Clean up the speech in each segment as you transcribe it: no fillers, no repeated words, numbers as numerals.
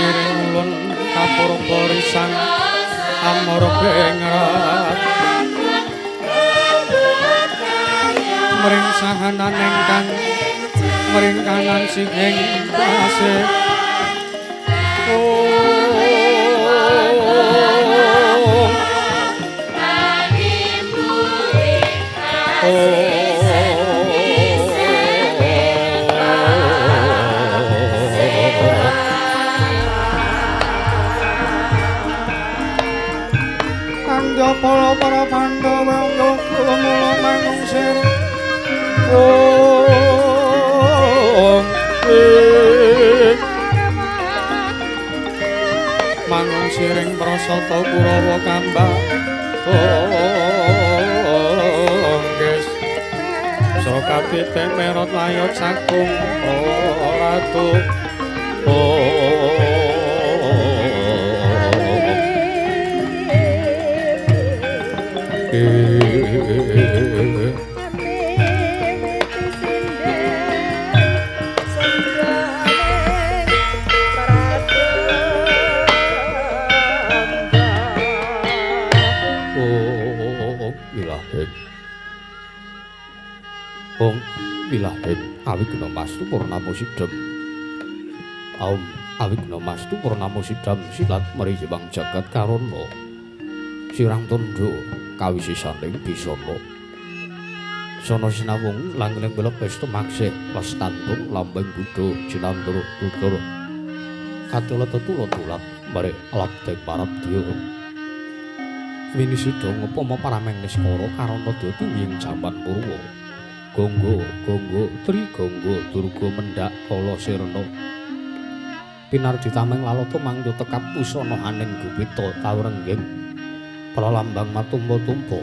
ngiring ulun kapurba risang amurga ingrat mring sahanan ingkang mringkanan singing tasih Para para Pandhawa yoga mula mangungsir mangungsiring prasata Kurawa Kambang Ges Srokapite merot layot sakung ratu Ilahen awigna mastu purnama sidam awigna mastu purnama sidam silat mriyewang jagat karana sirang tandha kawisisaning bisana sono sinawung langgeng belok pesta maksih lestantung lambang Buddha jinantur tutur katula tetula-tulat mare labdeng parabdya winisida ngupama parameng niskara karana dadi ing jaman purwa Gonggo, Tri Gonggo, Durga Mendak, Kala Sirna. Pinarditameng lalata mangyo tekap pusana aning gupita kawrengging. Pralambang matumpa-tumpa.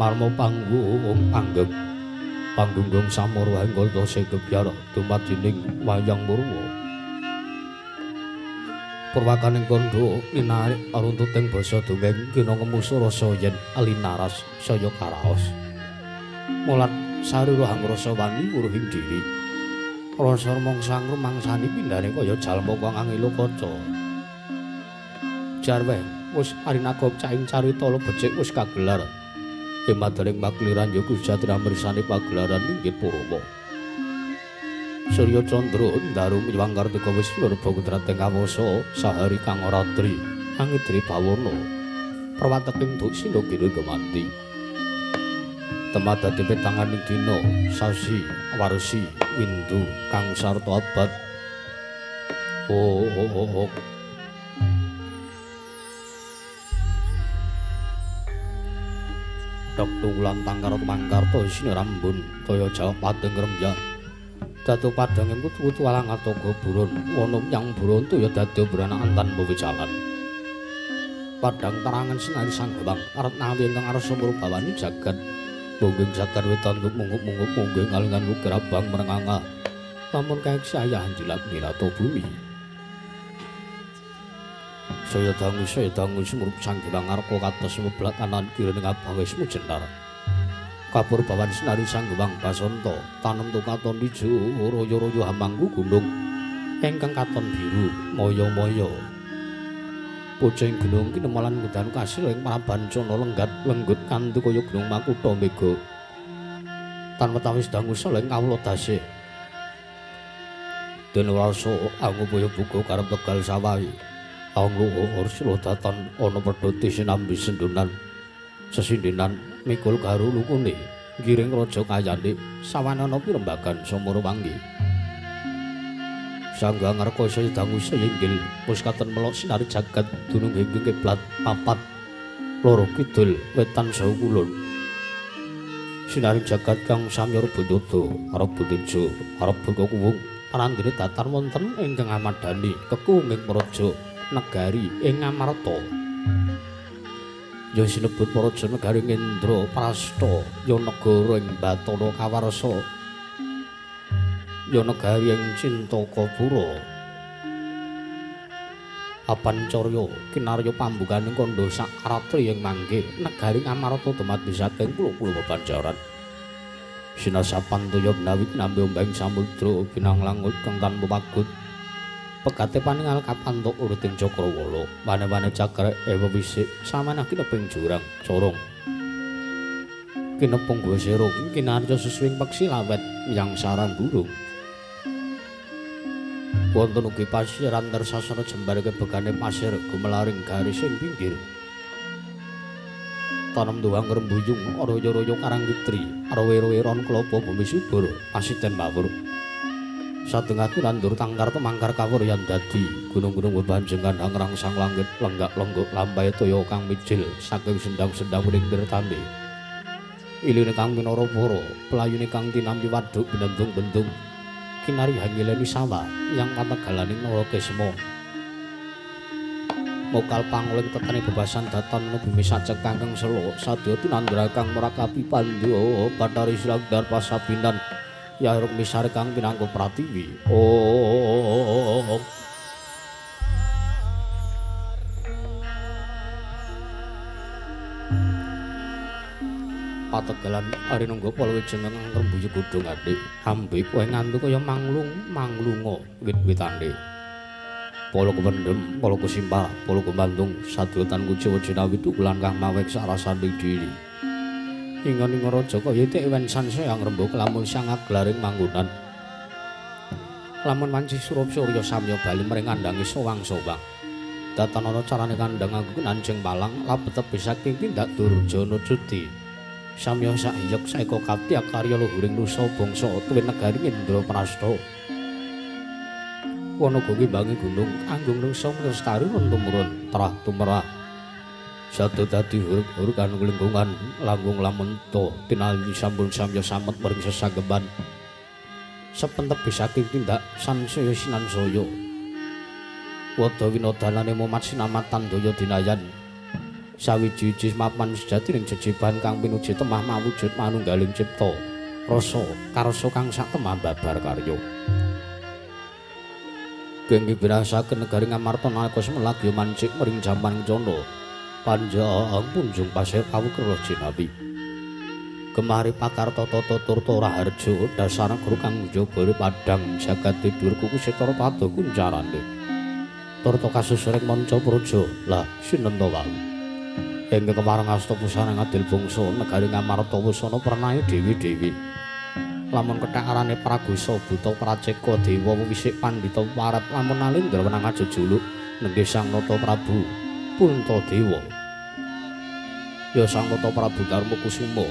Marma panggung panggeng. Panggunggung samara henggol dasa gebyar dumadining wayang murwa. Purwakaning kandha ninarik aruntuting basa dongeng kina ngemusa rasa yen alinaras saya karaos. Mulat sarira hangrasa wani wuruhing diri rasa mongsang rumangsani pindhane kaya jalma kang angelo kaca jarwe wis arinagop caing carita lo becik wis kagelar ing madaring pakliran ya Gusti mirsani pagelaran inggih Purwa Surya Candra ndarum nyuwang kartika wis nurba kudrateng kawasa sahari kang ora tri angidri bawana perwateking duk sinogiri gemanti temadati petanganing dina sasi warsi windu kang sarta abad Dok tunggulan tangkar mangkarta isine rambun daya jawab pateng remjang datu padanging kutu-kutu alang ataga buron ana nyang buronto ya dadi branakan tanpa wicalan padang tarangan sinari sang gebang arep nawi ingkang arsa mrubawani jagat mungging sakar wetan mungup-mungup mungging alingan gerabang merenganga lamun kaeksayahan jilap nirato bumi saya dangu sumrup sang gebang arko kados meblak kanan kiri ning abang wis mujentar kapur bawan sinari sang gebang basanta tanem tukaton ijo royo-royo hamangku gunung ingkang katon biru moyo-moyo Poceng gunung kinemalan ngundan kasil ing Prabancana lenggut kanthi kaya gunung Makutha Mega. Tan wetawis dangu seleng kawula dasih. Den rasa angupaya buka karep tegal sawahi. Angluhur silodatan ana pedhoti sinambi sendunan. Sesindenan mikul garu lukune. Giring raja kayane sawanana pirembagan samara wangi. Sangga ngarkasa dangu sayenggil wis katon melok sinari jagat dunung ing kiblat papat loro kidul wetan saha kulon sinari jagat kang samya rebundada arep butujo arep buka kuwung parandene datar wonten ingkang amadani kekuwunging praja negari ing Ngamarta ya sinebut praja negari Ngendra Prasta ya negara ing Batara Kawarsa ya negari ing Cintakapura Apancarya kinarya pambukaning kandha sak ratri ing mangke negari Ngamarta dumadi saking pulo-pulo bebanjaran sinasapan toya menawi nambe ombeng samudra binanglangut kang tanpa pagut Pegate paningal kapantuk uruting Cakrawala, wane-wane cakrek ewa wisik samana kineping jurang corong. Kinepung gua serung kinarya sesuwing peksi lawet yang sarang burung. Wonten ugi pasiran tersasana jembar kebegane pasir gumelaring garis ing pinggir. Tanem tuwang rembuyung royo-royo karang kitri, arwe-weron klapa bumi subur, pasiten mawur. Satengah nandur tangkar temangkar kawuryan dadi gunung-gunung bebanjeng kandhang rangsang langit lenggak-lengguk lampahe toya kang mijil saking sendang-sendang ning tirtane. Iline kang minara-para, pelayune kang tinampi wadhuk binendung-bendung. Kinari hangileni sawah yang pategalaning Narakesma. Mokal panguling tetene bebasan datan bumi sajek kangkeng selo sadya tinandra kang merakapi pandya Bathari Siragdar pasabinan yaruk misare kang pinangka pratiwi. Oh. Pategalan ari nunggu palawejeng kang rembuyu godhong atik ambe kowe ngantuk kaya manglunga wit-witane pala kependhem pala kusimpar pala kumantung sadotan kujawa jinawi tukulan kang mawek sarasane diri ingon-ingon raja kaya tewen sansayang rembug lamun sang aglaring manggonan lamun manci surup surya samya bali mring kandangi sowang-sowang datan ana carane kandhang nganggo nanjeng palang labet saking tindak durjana cuti samya sayek saeka kapti akarya luhuring nusa bangsa tuwin negari Indraprastha. Wanaga ngimbangi gunung anggung nusa lestari tumurun trah tumerah. Sada dadi huruk-huruk kang lingkungan langgung lamunta tinali sampun samya samet mring sesanggeman. Sepentep saking tindak sansaya sinansaya. Wada winodalane momat sinamatan daya dinayan. Sawiji-wiji mapan sejatining jejiban kang pinuji temah mawujud manunggaling cipta rasa karsa kang sak temah babar karya kenging birasaken negari Ngamarta nalika semelagya mancik mring jaman cana panjang punjung pasir pawukra jinawi kemari pakarta tata turta raharja dasar guru kang njabare padhang jagat tidur kuku setara pada kuncarane turta kasusring manca praja lah sinenta wae ing kemarang asta pusana ngadil bangsa negari Ngamarta wusana pernahe dewi-dewi lamun kethek-arane pragusa buta praceka dewa wisik pandhita warat lamun nalindra wenang ajejuluk nenggih Sang Nata Prabu Puntadewa ya Sang Nata Prabu Darma Kusuma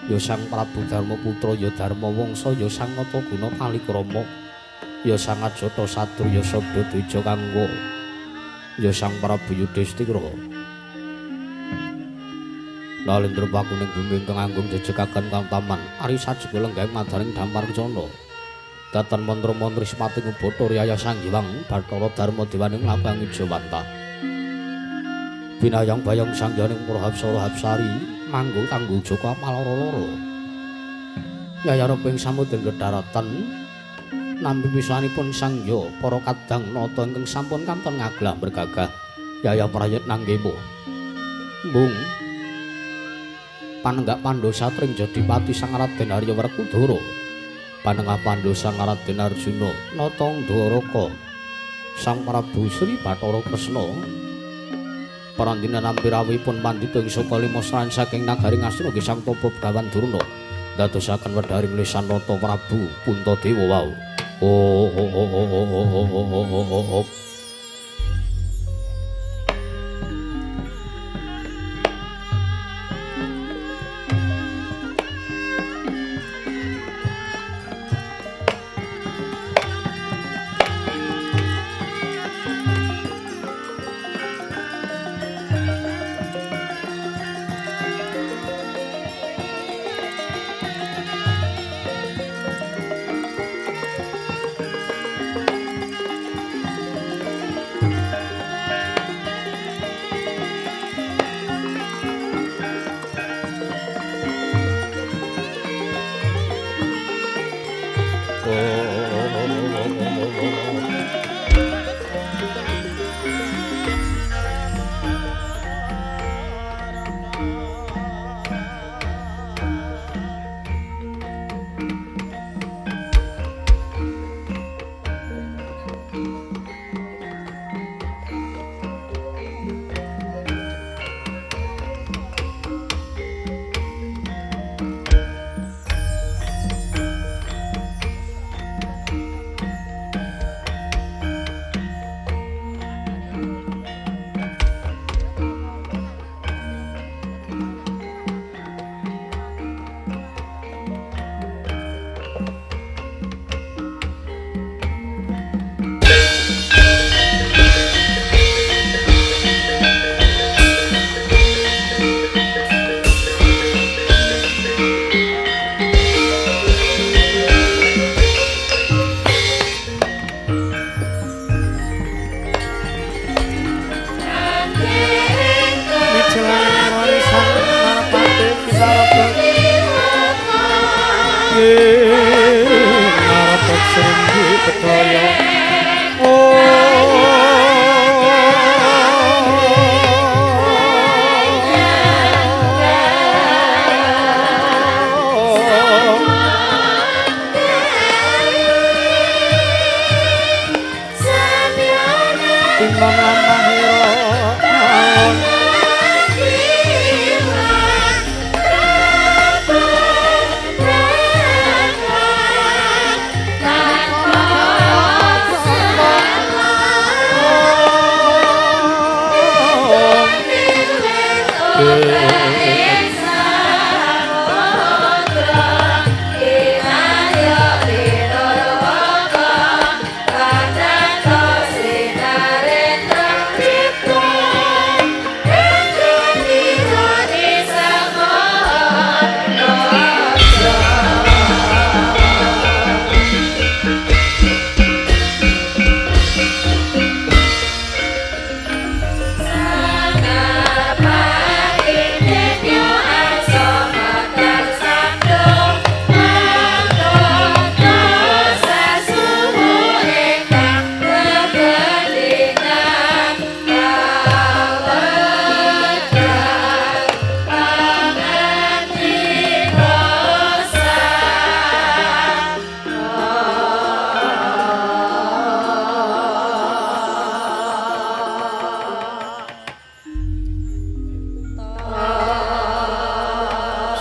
ya Sang Prabu Darma Putra ya Darma Wangsa ya Sang Nata Guna Palikrama ya Sang Ajata Satru ya Sabda Dwija Kanggo ya Sang Prabu Yudhistira Nalindra pakuning bumi ingkang anggung jejegaken kang taman ari sajaba lenggahing madaning dampar cana datan mantra-mantra sipating ubata riyaya Sang Hyang Bathara Darma Dewaning Lapang Wijawanta binayang bayang sangyaning Prahapsara Hapsari manggo kanggo Jaka Maloro-loro yayareping samudra daratan nampi pisanipun sangya para kadang nata ingkang sampun kanton ngaglah bergagah yaya prayit nanggemu mbung panenggak Pandha Satring Jodipati Sang Raden Arya Werkudara panenggak Pandha Sang Raden Arjuna Natanggaraka Sang Prabu Sri Bathara Kresna parandina nampi rawuhipun pandhita ing saka lima sran saking nagari Ngastina nggih Sang Tapa Begawan Durna dadosaken wedharing lisan Nata Prabu Puntadewa wau ngarepek srimbi bedaya oh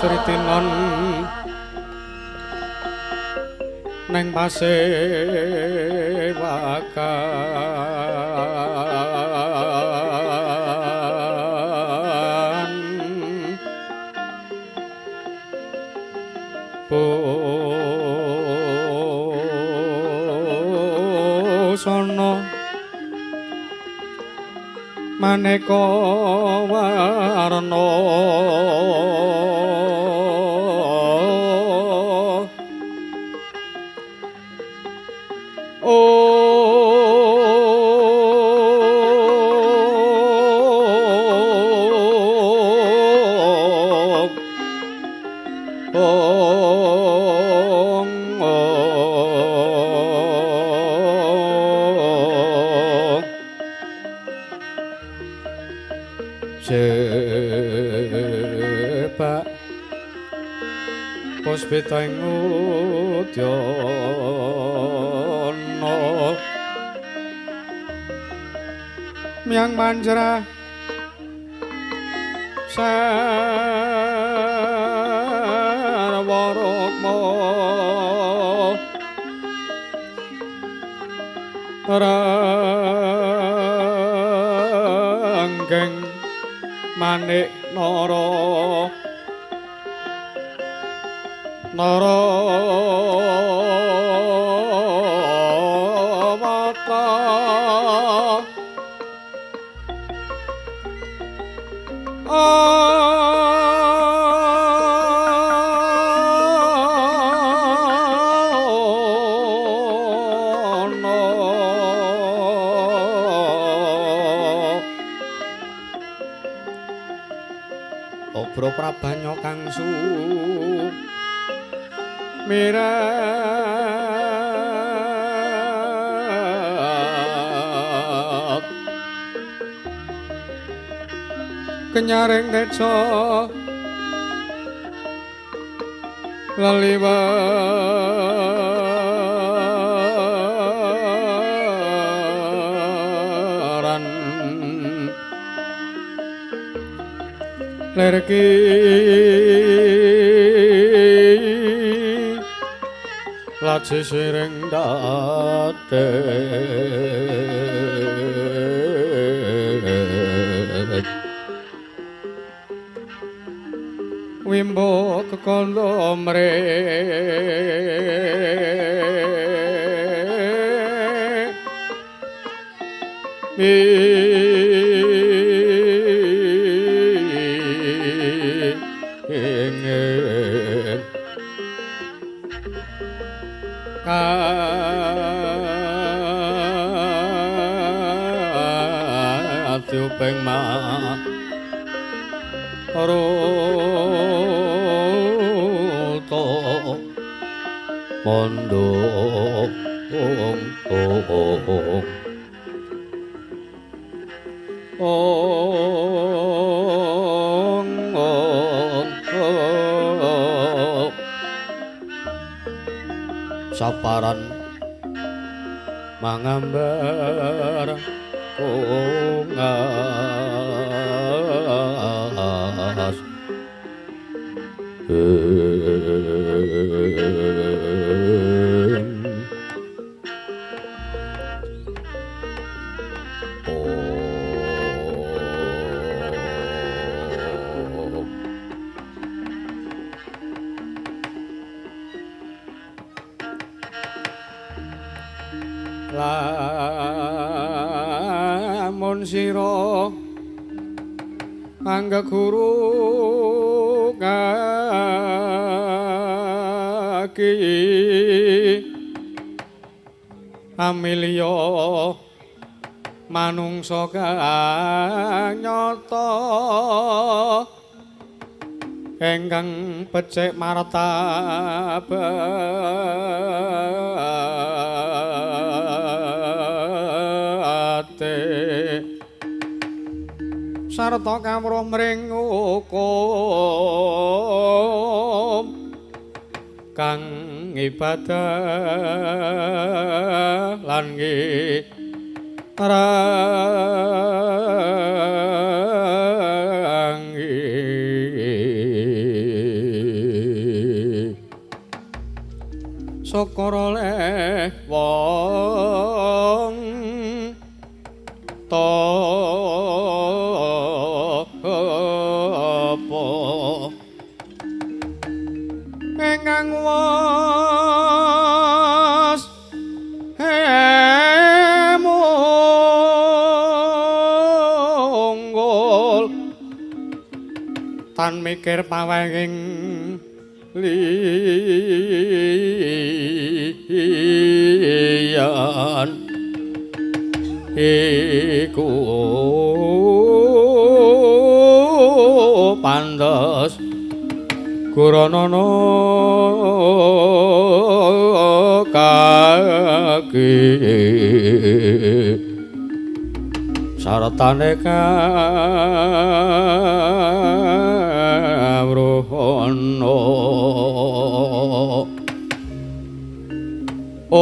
Sritinon neng pasewakan busana maneka warna Sepak puspita ing udyana miang manjra sarwa rama ranggeng manik nara mata Obro Prabanyo kang su mirat kenyaring neca laliwaran lerki laji siring dadet wimbo kekandha ingin ati upeng maruta mondong saparan mangambar kongas lamun sira angga guru kaki amilya manungsa kang nyata engkang becik martabate sarta kawruh mring hukum kang ibadah lan sokoro leh wong topo engkang was munggul tan mikir pawenging liyan iku pantes Guranana kaki sartane kawruhana Om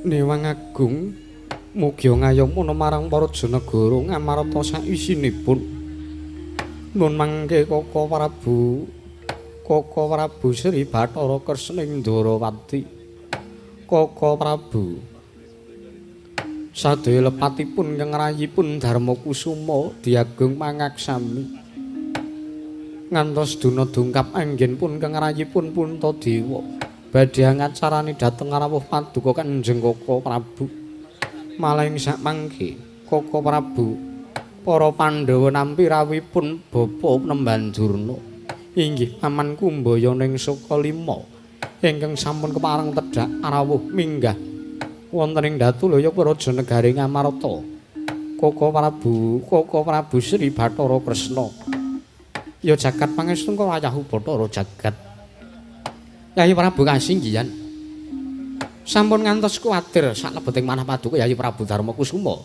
Newang Agung mugi ngayomana marang para janagara ngamarta sawisinipun nun mangke Koko Prabu Sri Bathara Kresning Ndrawati Koko Prabu sadaya lepatipun ingkang rayipun Darma Kusuma diagung mangaksami ngantos duna dungkap anggenipun ingkang rayipun Puntadewa badhe ngacarani dhateng rawuh paduka Kanjeng Koko Prabu maling sak mangke Koko Prabu para Pandhawa nampi rawuhipun Bapa Nembandurna inggih Paman Kumbaya ning Sukalima ingkang sampun kepareng tedhak rawuh minggah wonten ing Datulaya Praja Negari Ngamarta Koko Prabu Sri Bathara Kresna ya jagat pangestu wayah Bathara jagat Yayi Prabu kasinggihan sampun ngantos kuwatir saklebeting manah paduka Yayi Prabu Darma Kusuma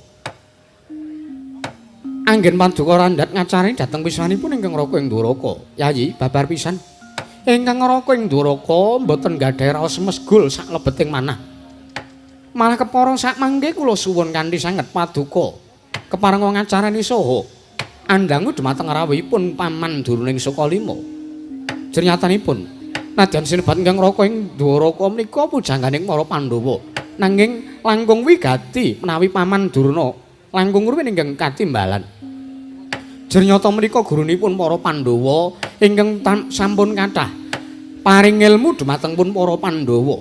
anggen paduka randhat ngacarani dhateng wiswanipun ingkang raka ing Dwaraka Yayi babar pisan ingkang raka ing Dwaraka mboten gadhahi raos mesgul saklebeting manah malah kepara sak mangke kula suwun kanthi sanget paduka kepareng ngacarani saha andhangu dhumateng rawuhipun Paman Durna ing Sukalima jernyatanipun nadyan sinebat ingkang raka ing Dwaraka menika pujanganing para Pandhawa nanging langkung wigati menawi Paman Durna langkung rumiyin ingkang katimbalan jernyata menika gurunipun para Pandhawa ingkang sampun kathah paring ilmu dhumateng pun para Pandhawa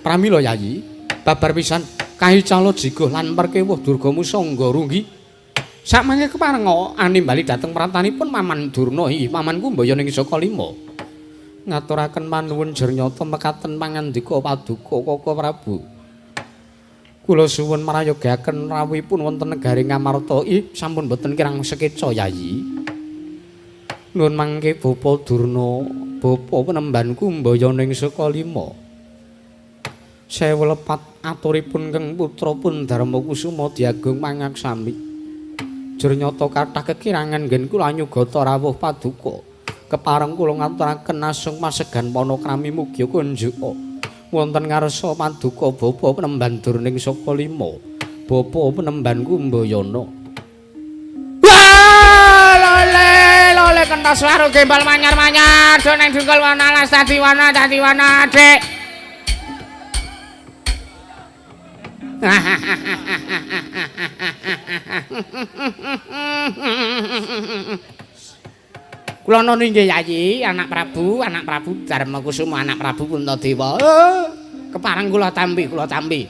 pramila Yayi babar pisan kahicala jigo lan perkewuh Durga Musangga runggi sakmangke kepareng animbali dhateng pratanipun Paman Durna inggih Paman Kumbaya ning Sukalima ngaturaken manuwun Jranyata mekaten pangandika Paduka Kaka Prabu. Kula suwun marayogaken rawuhipun wonten negaring Ngamarta. Sampun boten kirang sekeca Yayi. Nuwun mangke Bapa Durna, Bapa penembanku mbayaning Sukalima. Sewu lepat aturipun keng putrapun Darmakusuma diagung mangaksami. Jranyata kathah kekirangan nggen kula nyugata rawuh Paduka. Kepareng kula ngaturaken asung masegan panakrami mugi kunjuk wonten ngarsa Paduka Bapa penemban Durning Sukalima. Bapa penembanku mbayana. Lole kentas waru gembal manyar-manyar doneng dungkul wana las dadi wana Dik. Kula nuwun nggih Yayi, anak Prabu Darmakusuma, anak Prabu Puntadewa. Kepareng kula tampi.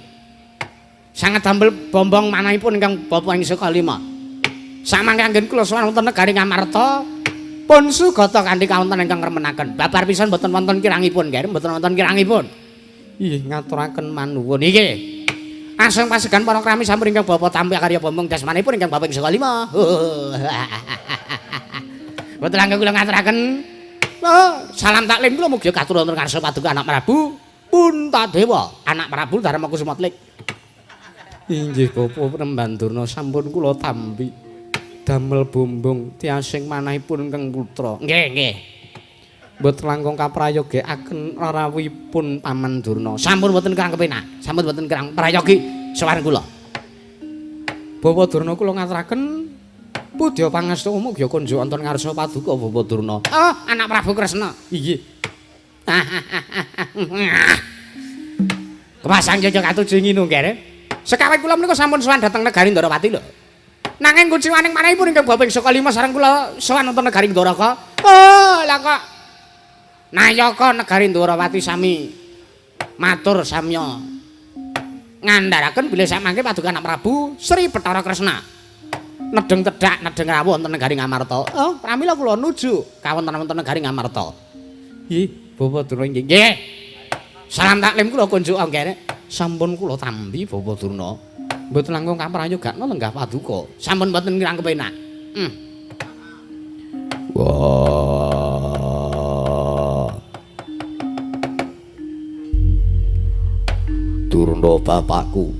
Sanget damel bombong manahipun ingkang Bapa ing Sukalima. Samangke anggen kula sowan wonten negari Ngamarta, pun sugata kanthi kawonten ingkang remenaken. Babar pisan mboten wonten kirangipun, nggih, mboten wonten kirangipun. Inggih ngaturaken manuwun nggih. Asung pasegan panakrami sampun ingkang Bapa tampi karya bombong dasmanipun ingkang Bapa ing Sukalima. Mboten langkung kula ngaturaken. Salam taklim kula mugi katurun wonten ngarsa Paduka anak Prabu Puntadewa, anak Prabu Darmakusuma Tlik. Inggih Bapa penemban Durna sampun kula tampi. Damel bombong tiasing manahipun keng putra. Nggih. Mboten langkung kaprayogekaken rawuhipun Paman Durna. Sampun mboten kirang kepenak. Sampun mboten kirang prayogi sowan kula. Bapa Durna kula ngaturaken pudya pangestu mugi kunjuk wonten ngarsa Paduka Bapa Durna. Oh, anak Prabu Kresna. Inggih. Kepasang cocok katuju nginu nggih. Sekawit kula menika sampun sowan dhateng negari Ndarawati lho. Nanging kunciwaning manahipun ingkang Bapa ing Sukalima sareng kula sowan wonten negari Ndoraka. Oh, lah kok Nayaka negari Ndarawati sami matur samya ngandharaken bilih samangke Paduka anak Prabu Sri Bathara Kresna nedeng tedhak nedeng rawuh wonten negari Ngamarta. Oh, pramila kula nuju kawonten wonten negari Ngamarta. Nggih, Bapa Durna nggih. Salam taklim kula kunjuk nggih. Sampun kula tampi Bapa Durna. Mboten langkung kaprayogakna lenggah Paduka. Sampun mboten kirang kepenak. Wah. Durna bapakku.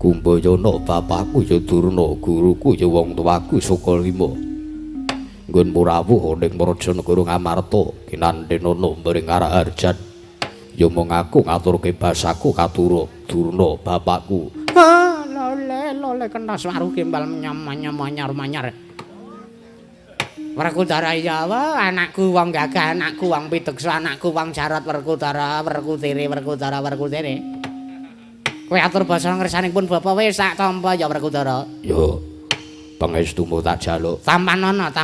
Kumbayana bapakku ya Durna, guruku ya wong tuaku Sukalima. Nggon murawuh ning Prajanegara Ngamarta kinandenana mring Araharjan. Ya mung aku ngaturke basaku katura Durna bapakku. Lole kentas waru gembal manyar-manyar. Werkudara Yawa, anakku wong gagah, anakku wong piteksa, anakku wong jarat Werkudara, werkudere. Kowe atur basa ngersanipun Bapak wis sak tampa ya Werkudara. Yo. Pangestumu tak jaluk. Tampanana.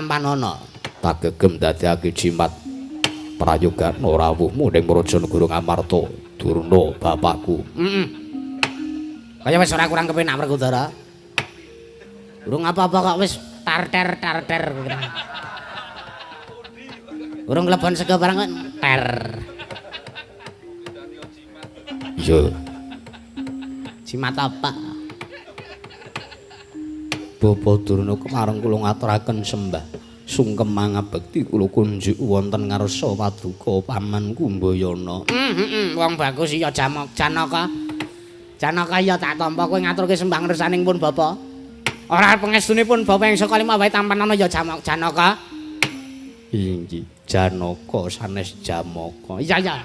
Tak gegem dadekake jimat prayogan rawuhmu ning Prajanegara Ngamarta, Durna bapakku. Kaya wis ora kurang kepenak Werkudara. Urung apa-apa kok wis tarter. Urung klebon sego barang kok ter. Yo. Jimat apa? Bapa Durna kemareng kula ngaturaken sembah sungkem mangabekti kula kunjuk wonten ngarsa Paduka pamanku Mbayana. Wong bagus iya Janaka. Janaka ya tak tampa kowe ngaturke sembah ngersaning pun Bapa. Ora pangestunipun Bapa ing Sukalima wae tampanana ya Janaka. Inggih, Janaka sanes Jamaka. Iya.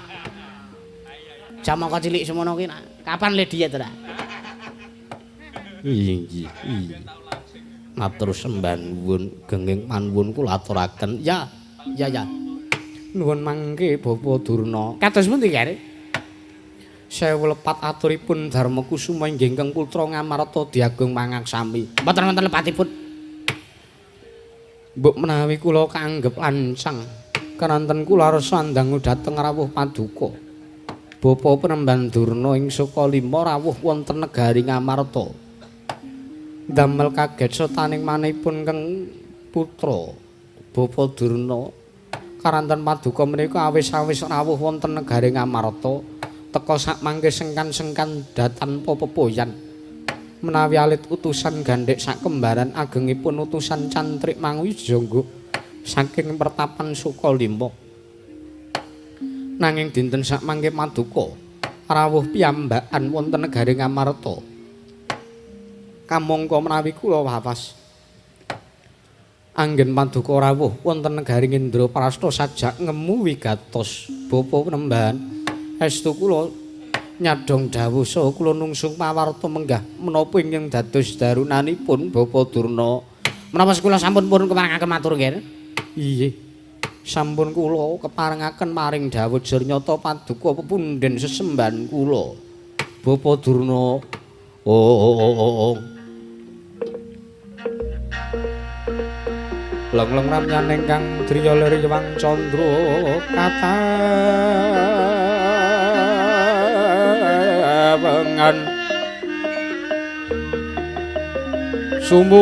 Jamaka cilik semono ki kapan le diet ora? Inggih. Matur sembah nuwun genging manuwun kula aturaken. Ya. Nuwun mangke Bapa Durna. Kados pundi kare? Sewu lepat aturipun Darmakusuma inggih ingkang putra Ngamarta diagung mangaksami. Mboten wonten lepatipun. Mbok menawi kula kaanggep lancang kananten kula rasa ndangu dhateng rawuh Paduka. Bapa penemban Durna ing Sukalima rawuh wonten negari Ngamarta. Damel kaget setaning manihipun keng putra Bapa Durna Karanten paduka menika awis-awis rawuh wonten negari Ngamarta teka sak mangke sengkan-sengkan tanpa pepoyan menawi alit utusan gandhek sak kembaran agengipun utusan Cantrik Mangwijaya saking pertapan Sukalima nanging dinten sak mangke paduka rawuh piyambakan wonten negari Ngamarta kamangka menawi kula wawas anggen paduka rawuh wonten negari Indraprastha sajak ngemu wigatos bapa penembahan estu kula nyadong dawuh saha kula nungsung pawarta menggah menapa ingkang dados darunanipun Bapa Durna menapa kula sampun pun keparengaken matur nggih iye sampun kula keparengaken maring dawuh jernata paduka pepunden sesembahan kula Bapa Durna Lengleng ramyan ingkang driya liriwang candra katawengan sumuk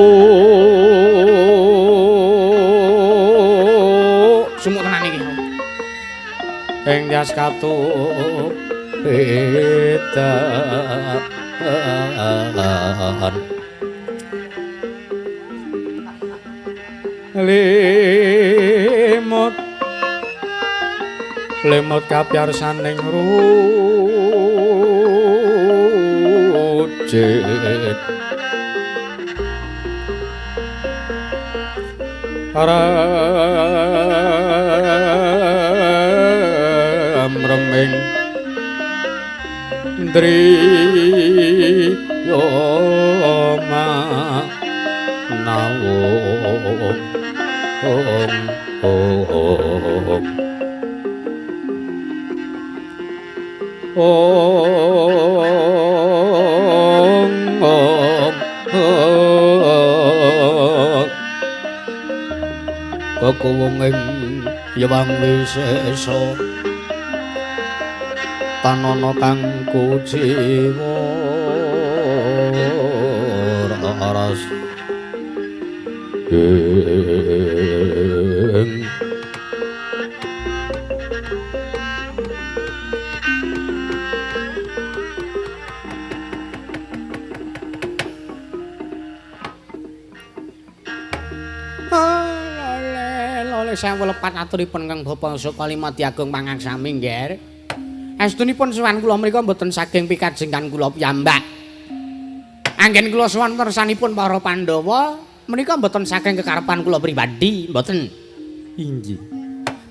tenan iki ing dias katup petan lemot kapyarsaning rujet remeng driya manawung Kekuwunging yewang wisesa tanana kang kuciwa raras Sewu lepat aturipun kang Bapak Sukalima Diagung Pangaksami nggih. Estunipun sowan kula mriku mboten saking pikajengan kula piyambak. Anggen kula sowan kersanipun para Pandhawa menika mboten saking kekarepan kula pribadi, mboten. Inggih.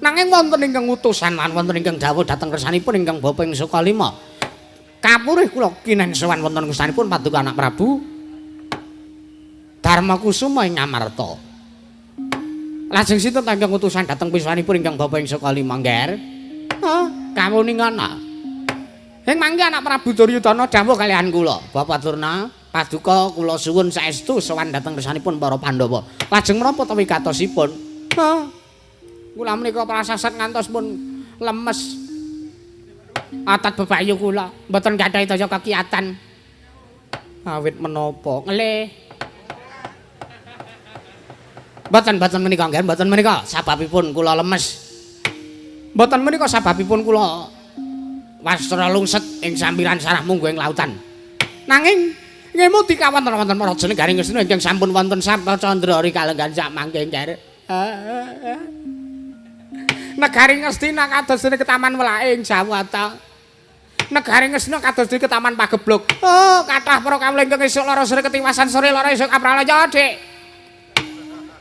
Nanging wonten ingkang utusan lan wonten ingkang dawuh dhateng kersanipun ingkang Bapak Sukalima. Kapurih kula kinen sowan wonten kersanipun Paduka Anak Prabu Darmakusuma ing Ngamarta. Lajeng sinten ingkang utusan dhateng piswanipun ingkang Bapak Sukalima nggih? Kawuningana. Ing mangke Anak Prabu Duryudana dawuh kalihan kula, Bapak Durna, paduka kula suwun saestu sowan dhateng kersanipun para Pandhawa. Lajeng menapa ta wigatosipun? Kula menika prasasat ngantos pun lemes. Atat bebayu kula mboten gadhahi daya kekiyatan. Awit menapa? Nglih. Mboten menika nggih, mboten menika sababipun kula lemes. Mboten menika sababipun kula wastra lungset ing sampiran sarah munggo ing lautan. Nanging ngemudi kawonten-wonten para jenegaring Kresna ingkang sampun wonten Sapta Candra kalenggan sak mangke nggih. Negari Ngastina kados dene Ketaman Welaing Jawata. Negari Ngastina kados dene Ketaman Pagebluk. Kathah para kawula ingkang esuk lara sore ketiwasan sore lara esuk kapralaya, Dik.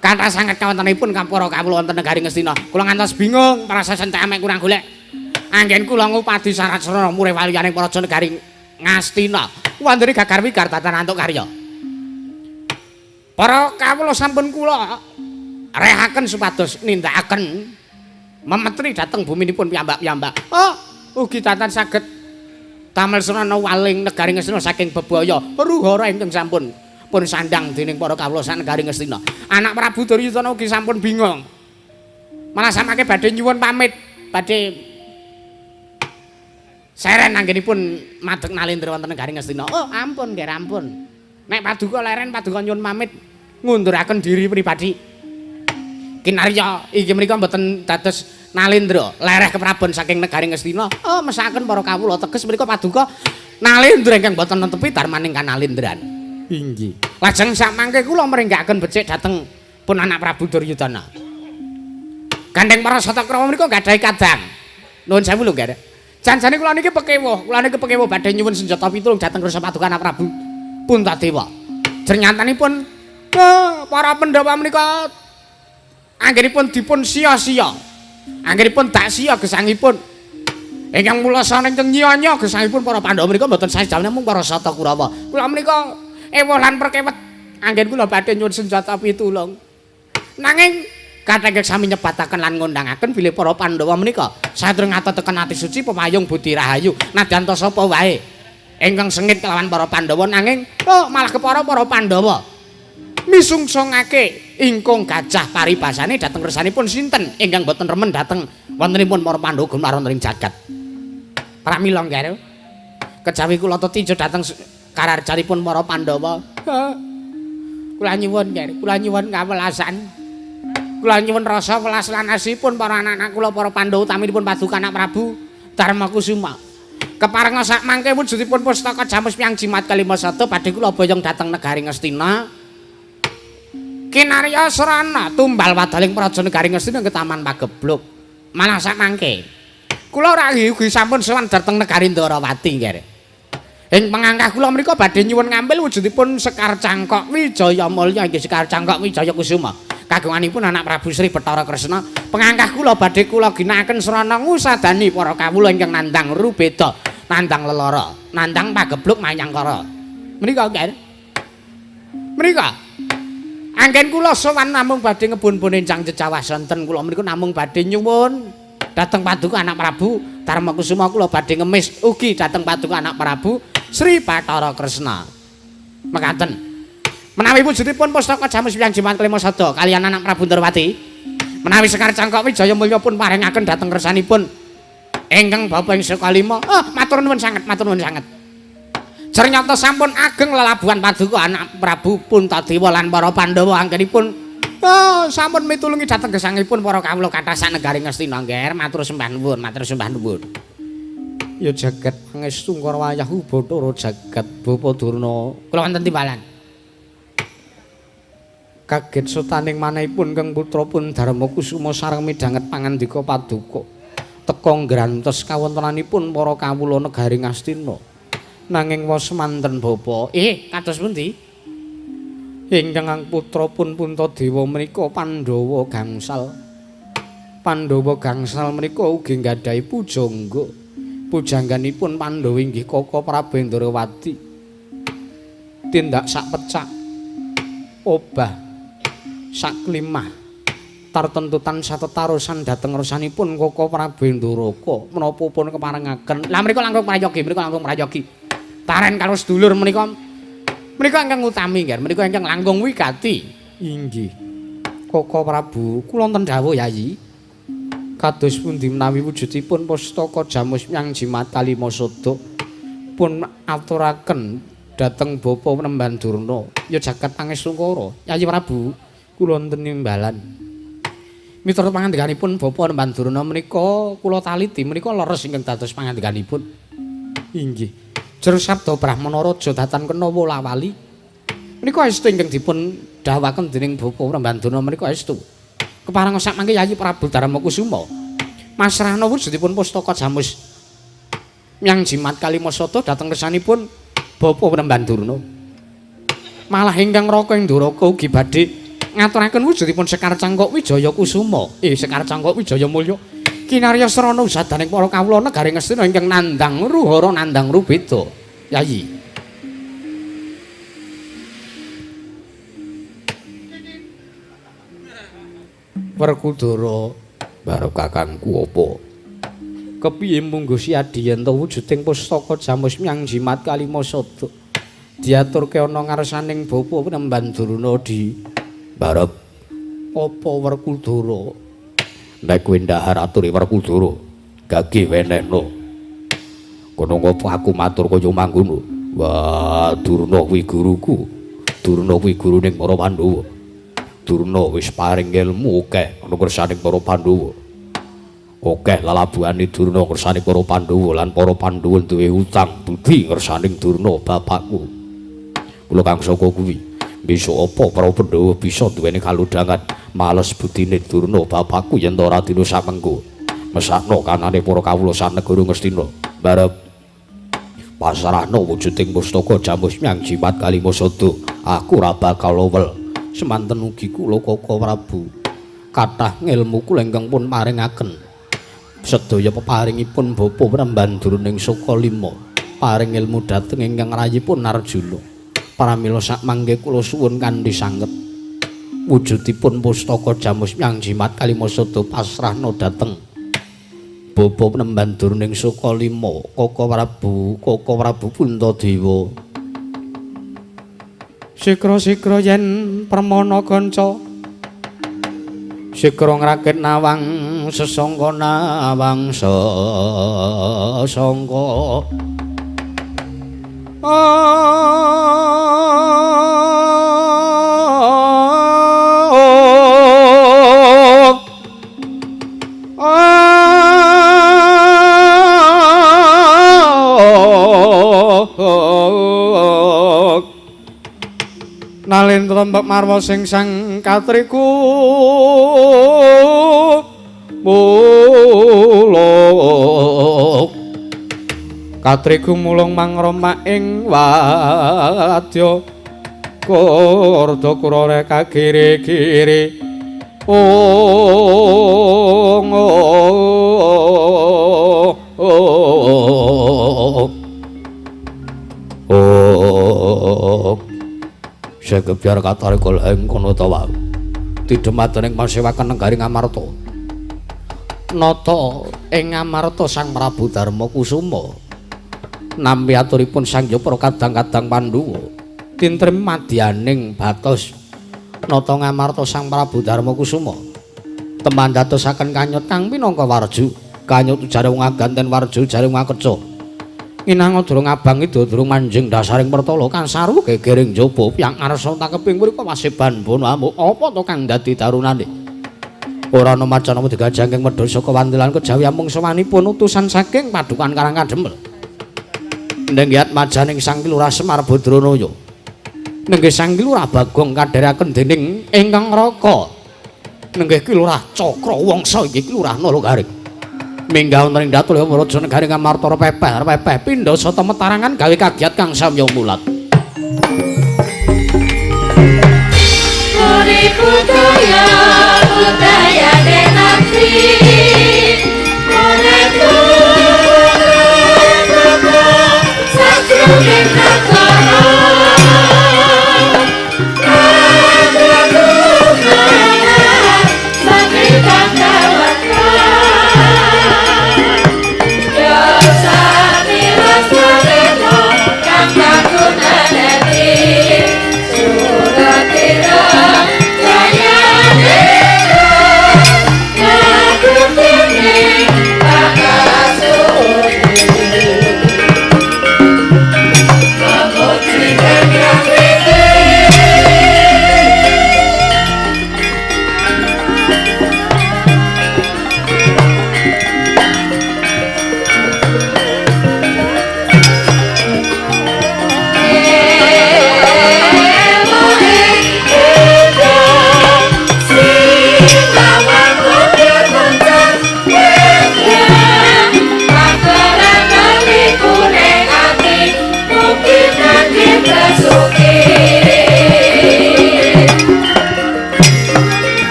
Kathah sanget kawontenipun para kawula wonten negari Ngastina. Kula ngantos bingung prasesen temek kurang golek. Anggen kula ngupadi syarat srana murih waliyaning para negari Ngastina. Wanderi gagar wigar tatan antuk karya. Para kawula sampun kula rehaken supados nindakaken memetri dhateng buminipun piyambak-piyambak. Ugi tatan saged damel srana waling negari Ngastina saking bebaya ruhara ingkang sampun pun sandang dening para kawula sak negari Ngastina. Anak Prabu Duryudana ugi sampun bingung. Malah samangke badhe nyuwun pamit, badhe seren anggenipun madheg nalendra wonten negari Ngastina. Ampun nggih, ampun. Nek paduka leren paduka nyuwun pamit ngunduraken diri pribadi. Kinarya iki menika mboten dados Nalendra lereh keprabon saking negari Ngastina. Oh, mesaken para kawula teges menika paduka Nalendra ingkang boten netepi darmaning Kanalendran. Inggih. Lajeng samangke kula mringgakaken becik dhateng pun anak Prabu Duryudana. Gandeng para Satakrama menika gadhahi kadang. Nuwun sewu lho, Nggih. Janjane kula niki pekewo badhe nyuwun senjata pitulung dhateng Rasa Paduka anak Prabu Puntadewa. Jernyatanipun para Pandhawa menika anggenipun dipun sia-sia. Anggenipun dak sia gesangipun. Ingkang mulasane teng nyianya gesangipun para Pandhawa menika mboten sae jane mung para Satakurawa. Kula menika ewa lan perkewet anggen kula badhe nyuwun senjata pitulung. Nanging kathah sami nyebataken lan ngondangaken bilih para Pandhawa menika sadereng ngatetaken ati suci pepayung budi rahayu nadyan ta sapa wae ingkang sengit kelawan para Pandhawa nanging malah kepara para Pandhawa misungsongake ingkang gajah paribasane dhateng kersanipun sinten ingkang boten remen dhateng wontenipun para Pandhawa gumaron ing jagat. Pramila nggih. Kejawi kula tetinjo dhateng kararjanipun para Pandhawa. Kula nyuwun nggih, kula nyuwun kawelasan. Kula nyuwun rasa welas lan asihipun para anak-anak kula para Pandhawa utaminipun Paduka anak Prabu Darmakusuma. Keparenga sak mangke wujudipun pustaka Jamus Hyang Jimat kalima sada badhe kula boyong dhateng negari Ngastina. Kinarya Serana tumbal wadaling praja negari Ngastina ke Taman Pagebluk. Malah sak mangke kula rayi ugi sampun sowan dhateng negari Ndarawati nggih. Ing pangangkah kula menika badhe nyuwun ngambil wujudipun Sekar Cangkok Wijaya Mulya inggih Sekar Cangkok Wijaya Kusuma. Kagunganipun anak Prabu Sri Bathara Kresna. Pangangkah kula badhe kula ginakaken srana ngusadani para kawula ingkang nandhang rubeda, nandhang lelara, nandhang pagebluk manyangkara. Menika nggih. Menika anggen kula sowan namung badhe ngebun-bun enjang jejawah sonten kula menika namung badhe nyuwun dhateng Paduka anak Prabu Darmakusuma kula badhe ngemis ugi dhateng Paduka anak Prabu Sri Bathara Kresna. Mekaten. Menawi wujudipun pustaka Jamus Hyang Jimat kalima sada kaliyan anak Prabu Ndarawati menawi Sekar Cangkok Wijaya Mulya pun paringaken dhateng kersanipun ingkang Bapak ing sekalima. Matur nuwun sanget, matur nuwun sanget. Ternyata sampun ageng lelabuhan Paduka anak Prabu Puntadewa lan para Pandhawa anggenipun sampun mitulungi dhateng gesangipun para kawula kathah sak negari Ngastina nggih. Matur sembah nuwun, matur sembah nuwun. Ya jagat pangestu Karawayahu Bathara jagat Bapa Durna. Kula wonten timbalan. Kaget sotaning manahipun kang putra pun Darmakusuma sareng midhanget pangandika Paduka. Teka ngrantos kawontenanipun para kawula negari Ngastina. Nanging wasmanten Bapa. Kados pundi? Ingkang putra pun Puntadewa menika Pandhawa gangsal. Pandhawa gangsal menika ugi nggadahi pujangga. Pujangganipun Pandhawa inggih Kaka Prabu Ndarawati. Tindak sak pecak. Obah sak klimah tartentutan satetarusan dhateng rasanipun Kaka Prabu Ndoraka menapa pun keparengaken. Lah mriku langkung prayogi. Taren karo sedulur menika ingkang utami nggih, menika ingkang langkung wigati. Inggih. Kaka Prabu, kula wonten dawuh Yayi. Kados pundi menawi wujudipun pustaka Jamus Hyang Jimat kalima sada pun aturaken dhateng Bapa Penemban Durna. Ya jagat pangestu kara. Yayi Prabu, kula wonten nimbalan. Miturut pangandikanipun Bapa Penemban Durna menika kula taliti menika leres ingkang dados pangandikanipun. Inggih. Jero sabda Brahmana Raja datan kena wolawali. Menika estu ingkang dipun dawuhaken dening Bapa Penemban Durna menika estu. Keparenga sak mangke Yayi Prabu Darmakusuma masrahna wujudipun pustaka Jamus Hyang Jimat kalima sada dhateng kersanipun Bapa Penemban Durna. Malah ingkang Raka ing Ndoraka ugi badhe ngaturaken wujudipun Sekar Cangkok Wijaya Kusuma. Sekar Cangkok Wijaya Mulya kinarya srana usadaning para kawula negari Ngastina ingkang nandhang ruhara nandhang rubeda. Yayi. Werkudara barep kakangku apa? Kepiye munggo siadi yen to wujuding pustaka Jamus Hyang Jimat kalima sada diaturke ana ngarsaning Bapa Penemban Durna di barep apa Werkudara? Nek kowe ndahar aturi Werkudara, gage wenehno. Kono ngopo aku matur kaya mangkono? Wah, Durna kuwi guruku. Durna kuwi guruning para Pandhawa. Durna wis paring ilmu akeh ana kersaning para Pandhawa. Akeh lalabuhane Durna kersaning para Pandhawa lan para Pandhawa duwe utang budi kersaning Durna bapakku. Kula kang saka kuwi besok apa para Pandhawa bisa duweni kalodhangan males budine Durna bapakku yen ora dina samengko. Mesakno kanane para kawula sanegara Ngastina. Barep pasrahno wujuding pustaka Jamus Myang Jimat Kalimasada. Aku ora bakal lowel. Semanten ugi kula Kaka Prabu kathah ngilmu kula ingkang pun maringaken sedaya peparingipun Bapa Prambanduruning Sukalima paring ilmu dhateng ingkang rayipun Arjuna pramila sakmangke kula suwun kanthi sanget wujudipun pustaka Jamus Myang Jimat Kalimasada pasrahna dhateng Bapa Prambanduruning Sukalima Kaka Prabu Puntadewa. Sikra-sikra yen permana kanca sikra ngrakit nawang sesangka nawang sesangka nalin trombak marwa sing sang katriku mulung katriku mulung mangroma ing wadya kurda kurore kagiri-giri Segebyar katare kolheng kono ta wae. Tidhemadening masewaken negari Ngamarta. Nata ing Ngamarta Sang Prabu Darma Kusuma. Nampi aturipun Sang Jopra kadang-kadang Pandhawa. Tintrem madyaning batos nata Ngamarta Sang Prabu Darma Kusuma. Teman datosaken kanyut kang pinangka warju. Kanyut jare wong aganten warju jare wong akeca. Inang durung abang itu durung manjing dasaring pertala kang saru gegering jaba piyang arsa takeping mriku waseban bono amuk apa to kang dadi darunane ora ana macana digajangking medhot saka wantilan kejawi amung sawanipun utusan saking padukan Karang Kademel nenggih majaning Sang Kilurah Semar Badranaya nenggih Sang Kilurah Bagong kadheraken dening ingkang Raka nenggih Kilurah Cakra Wangsa inggih Kilurah Nalagaring minggah wonten ing datul Raja Negari Ngamarta pepeh pindha sata metarangan gawe kagiat kang samya mulat. Uri budaya denatri ora tuwa sastra negara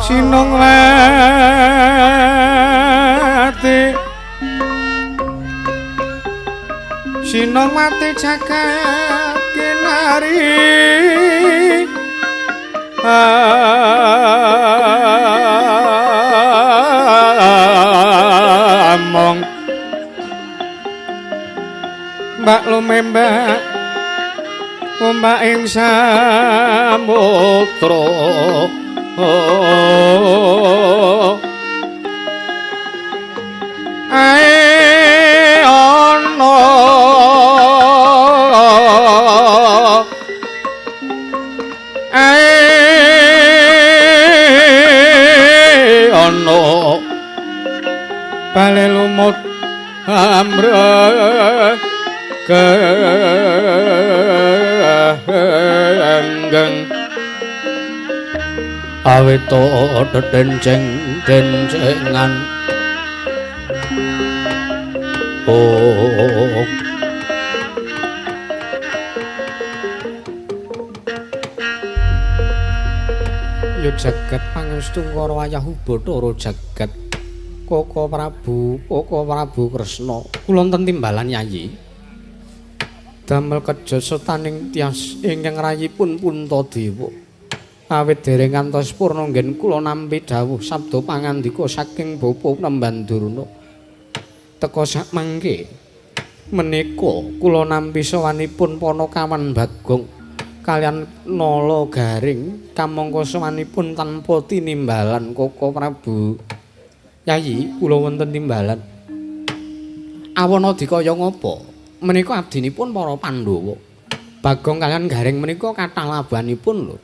Sinong wati Sinong wati jagat kinari among mbak lumembak mbak ing samudra ae ono bale lumut amrek kenggeng awito denceng-dencengan oh ya jagat pangestu karo Wayah Bathara jagat Koko Prabu Kresna kula wonten timbalan Yayi damel kejosetaning tias ingkang rayipun Puntadewa awit dereng ngantos purna nggen kula nampi dawuh sabda pangandika saking Bapa Nembandurna teka sak mangke menika kula nampi sawanipun Panakawan Bagong kalian Nala Garing kamangka sawanipun tanpa tinimbalan Koko Prabu Yayi kula wonten timbalan awana dikaya ngapa menika abdinipun para Pandhawa Bagong kalian Garing menika kathah labanipun lho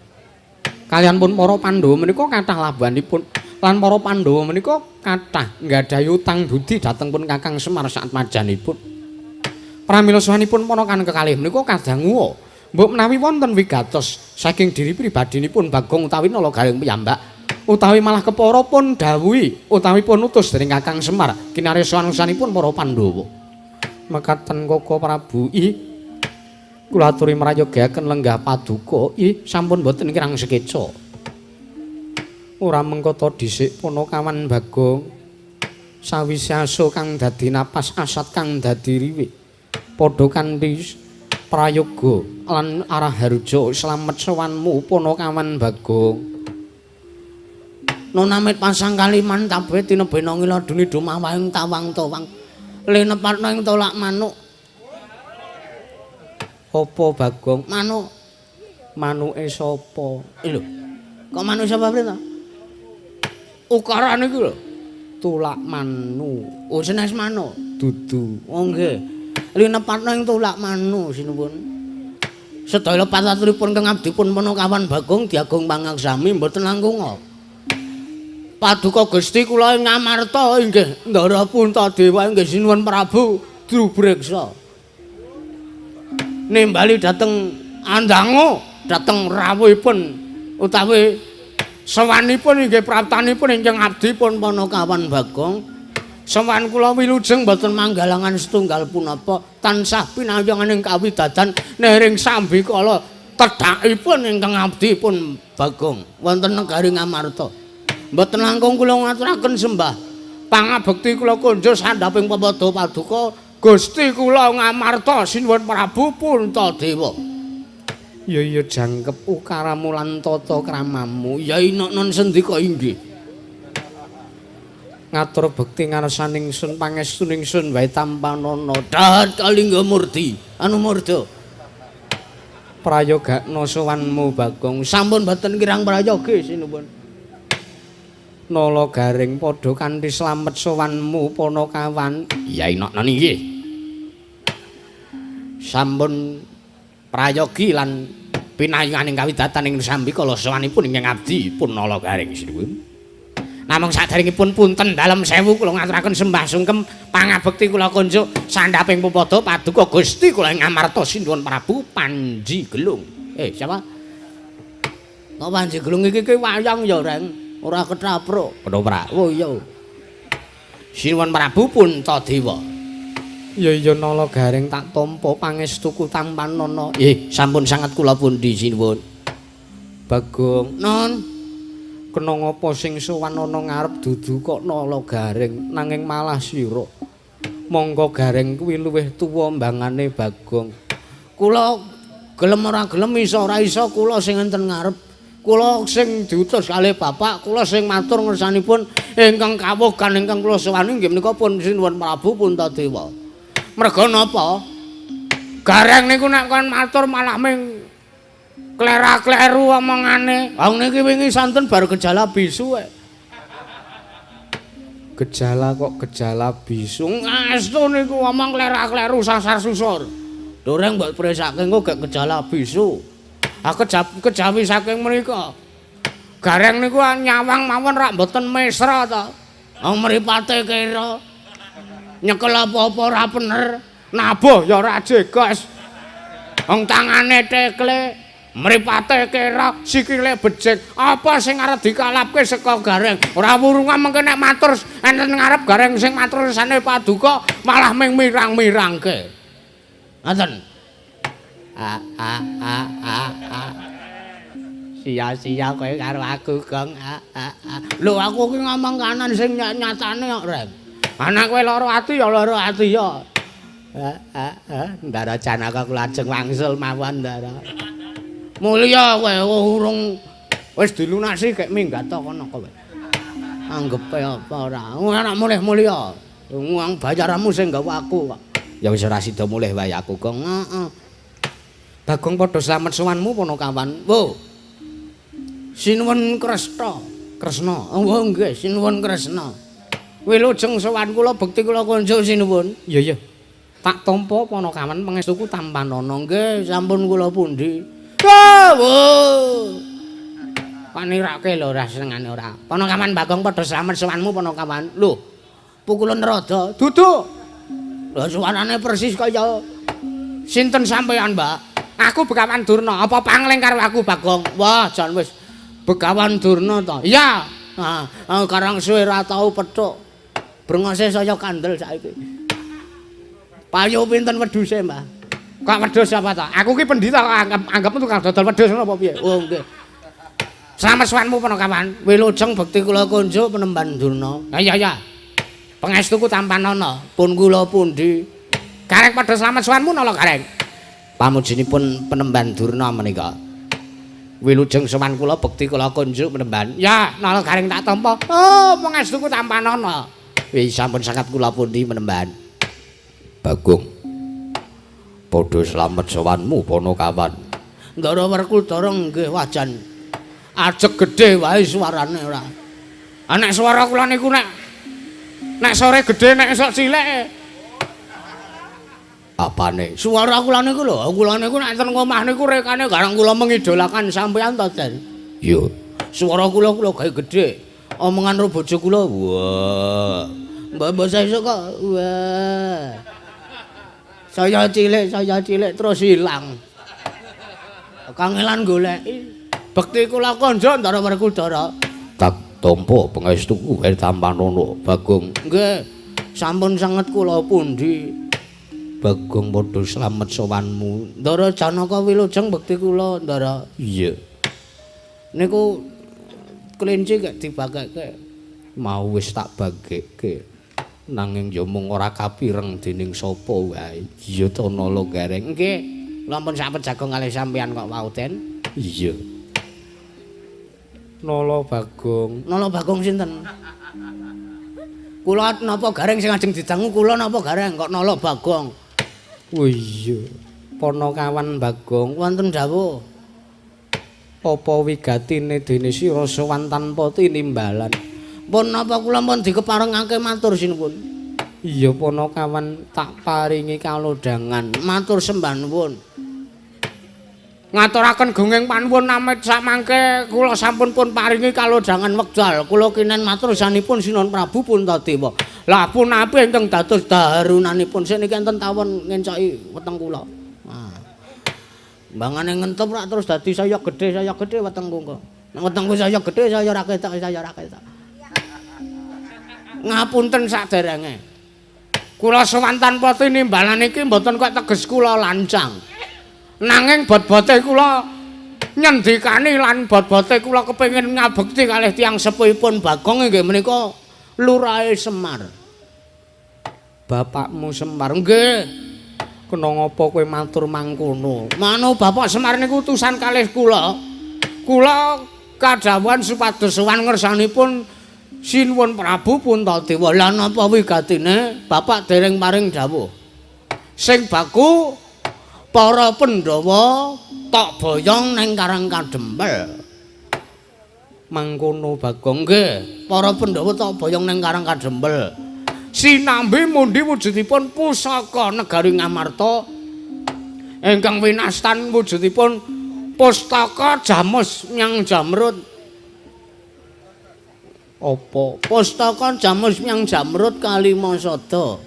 kalian pun para Pandhawa menika kathah labanipun lan para Pandhawa menika kathah nggadahi utang budi dhateng pun Kakang Semar saat majanipun pramila sawanipun ponakan kekalih menika kadangu mbok menawi wonten wigatos saking diri pribadinipun Bagong utawi Nala Garing piyambak utawi malah kepara pun dawuhi utawi pun utus dening Kakang Semar kinarya sawanungsanipun para Pandhawa mekaten Koko Prabu kula aturi mrayogaken lenggah paduka sampun boten kirang sekeca ora mengko dhisik Panakawan Bagong sawise aso kang dadi napas asat kang dadi riwe padha kanthi prayoga lan arah harja slamet sowanmu Panakawan Bagong Nonamit pasang kaliman tabe tinebena ngiladuni dumawahing tawang-tawang linepatna ing tolak manuk apa Bagong manuke sapa lho kok manuk sapa prita ukarane iki lho tulak manu oh senes manuk dudu oh nggih linepatna ing tulak manu sinuwun sedaya pataturipun kang abdipun Panakawan Bagong diagung pangaksami mboten langkung Paduka Gusti kula ing ngamarta inggih Ndara Puntadewa inggih sinuwun Prabu Drubreksa. Nimbali dhateng Andangu, dhateng rawuhipun utawi sawanipun inggih praptanipun ingkang abdipun Panakawan Bagong. Sawan kula wilujeng boten manggalangan setunggal punapa tansah pinayanganing kawidadan nering sambikala tedhakipun ingkang abdipun Bagong wonten negari Ngamarta. Mboten langkung kula ngaturaken sembah pangabekti kula kunjuk sandhaping pepada paduka Gusti kula Ngamarta sinuwun Prabu Puntadewa. Ya iya jangkep ukaramu lan tata kramamu Yai Nok-non sendika inggih. Ngatur bekti ngarsaning sun pangestuning sun wae tampanana dahat kalingga murti anu murda. Prayogakna sowanmu Bagong sampun boten kirang prayoga sinuwun. Nala Garing padha kanthi slamet sowanmu Panakawan Yai Nok-non inggih sampun prayogi lan pinayanganing kawidadan ing sambikala sowanipun ingkang abdi pun Nala Garing sinuwun Namung saderengipun punten dalem sewu kula ngaturaken sembah sungkem pangabekti kula kunjuk sandhaping pupada paduka Gusti kula ing Amarta Sinuwun Prabu Panji Gelung. Siapa? Kok Panji Gelung iki wayang ya, Reng? Ora ketrapruk. Ketoprak. Oh iya. Sinuwun Prabu Puntadewa. Ya iya nala garing tak tampa pangestuku Tampanana. Sampun sanget kula pundi sinuwun. Bagong. Non. Kena ngapa sing sowan ana ngarep dudu kok nala garing nanging malah sira. Monggo garing kuwi luwih tuwa mbangane Bagong. Kula gelem ora gelem iso ora iso kula sing enten ngarep. Kula sing diutus kalih bapak, kula sing matur ngersanipun ingkang kawogan ingkang kula sowani nggih menika pun Sinuwun Prabu Puntadewa. Merga napa? Gareng niku nek kon matur malah ming klera-kleru omongane. Wong niki wingi santen bar gejala bisu. Gejala kok gejala bisu. Ngastu niku omong klera-kleru sasar susur. Doreng mbok presake engko gek gejala bisu. Kejawi saking mriku. Gareng niku nyawang mawon rak mboten mesra to. Wong mripate kira nyekel apa-apa ora bener, nabuh ya ora jegos. Wong tangane tekle, mripate kira, sikile becik. Apa sing arep dikalapke saka Gareng? Ora wurungan mengke nek matur enten ngarep Gareng sing matur sane paduka malah ming mirang-mirangke. Ngoten. Sia-sia kowe karo aku, Gong. Lho aku ki ngomong kanan sing nyatane kok, Reng. Anak kowe lara ati ya lara ati ya. Ndara Janaka kula ajeng wangsul mawon, Ndara. Mulya kowe urung wis dilunasi gek minggat to kono kowe. Anggepe apa ora? Anak mulih mulya. Uang bayaranmu sing gawe aku kok. Ya wis ora sida mulih wae aku, Gong. Heeh. Bagong padha slamet sowanmu Panakawan. Wo. Sinuwun Kresna. Oh nggih, Sinuwun Kresna. Wilujeng sowan kula bekti kula kunjuk sinuwun. Iya. Tak tampa Panakawan pangestuku Tampanana. Nggih, sampun kula pundi. Panirake lho ora senengane ora. Panakawan Bagong padha slamet sowanmu Panakawan. Lho, pukulan rada. Dudu. Lho suwanane persis kaya sinten sampeyan, Mbak? Aku Begawan Durna. Apa pangling karo aku, Bagong? Wah, jan wis Begawan Durna to. Iya. Karang suwe ra tau pethuk. Brengose saya kandel saiki. Payu pinten wedhuse, Mbah? Kok wedhus apa to? Aku ki pendhita anggap tukang dodol wedhus napa piye? Oh, nggih. Slamet sowanmu Panakawan. Wilujeng bekti kula kunjuk Penemban Durna. Iya. Pangestuku Tampanana. Pun kula pundi? Gareng padha slamet sowanmu nala Gareng. Pamujinipun Penemban Durna menika. Wilujeng sowan kula bekti kula kunjuk Penemban. Ya, nala Gareng tak tampa. Oh, pangestuku Tampanana. Wis sampun sangat kula pundi Penemban. Bagong. Padha slamet sowanmu Panakawan. Ndara Werkudara nggih wajan. Ajeg gedhe wae suarane ora. Nek swara kula niku nek sore gedhe nek esuk cilik. Apane? Suara kula niku lho, kula niku nek enten ngomah niku rekane garang kula mengidolakan sampeyan to, Den. Yo. Suara kula gawe gedhe. Omongan ro bojo kula, wah. Mbak saya kok, wah. Saya cilik terus ilang. Kangelan goleki. Bekti kula konjo Ndara Werkudara. Tak tampa pangestuku Tampanana, Bagong. Nggih. Sampun sanget kula pundi. Bagong padha slamet sowanmu. Ndara Janaka wilujeng bekti kula, Ndara. Iya. Niku kelinci gak dibageke. Mau wis tak bagekke. Nanging ya mung ora kapireng dening sapa wae. Iya to nala Gareng. Nggih. Lampun sampun jago kalih sampeyan kok wau, Den. Iya. Nala Bagong. Nala Bagong sinten? Kula napa Gareng sing ajeng didangu kula napa Gareng kok nala Bagong? Oh iya. Panakawan Bagong Wonten dawuh. apa wigatine dene sira sowan tanpa tinimbalan. Pun napa kula pun dikeparengake matur sinuwun. Iya Panakawan tak paringi kalodhangan matur sembah nuwun. Ngaturaken gunging panuwun namit samangke kula sampun pun paringi kalodhangan wekdal. Kula kinen matur sanipun Sinuhun Prabu Puntadewa. Lah punapi ingkang dados daharunanipun seniki enten tawon ngencoki weteng kula. Nah. Mbangane ngentep rak terus dadi saya gedhe wetengku kok. Nek wetengku saya gedhe saya ora ketok. Ngapunten saderenge. Kula sowan tanpa tinimbalan iki mboten kok teges kula lancang. Nanging bot-bote kula nyendikani lan bot-bote kula kepengin ngabekti kalih tiyang sepuhipun Bagong inggih menika Lurahe Semar. Bapakmu Semar nggih. Kena ngapa kowe matur mangkono? Manu Bapak Semar niku utusan kalih kula. Kula kadhawuhan supados sowan ngersanipun Sinuhun Prabu Puntadewa. Lah napa wigatine Bapak dereng paring dawuh. Sing baku para Pandhawa tok boyong ning Karang Kadempel. Mangkono Bagong nggih, para Pandhawa tok boyong ning Karang Kadempel. Sinambi mundi wujudipun pusaka negari Ngamarta. Ingkang winastan wujudipun pustaka Jamus Myang Jamrut. Apa? Pustaka Jamus Myang Jamrut Kalimasada.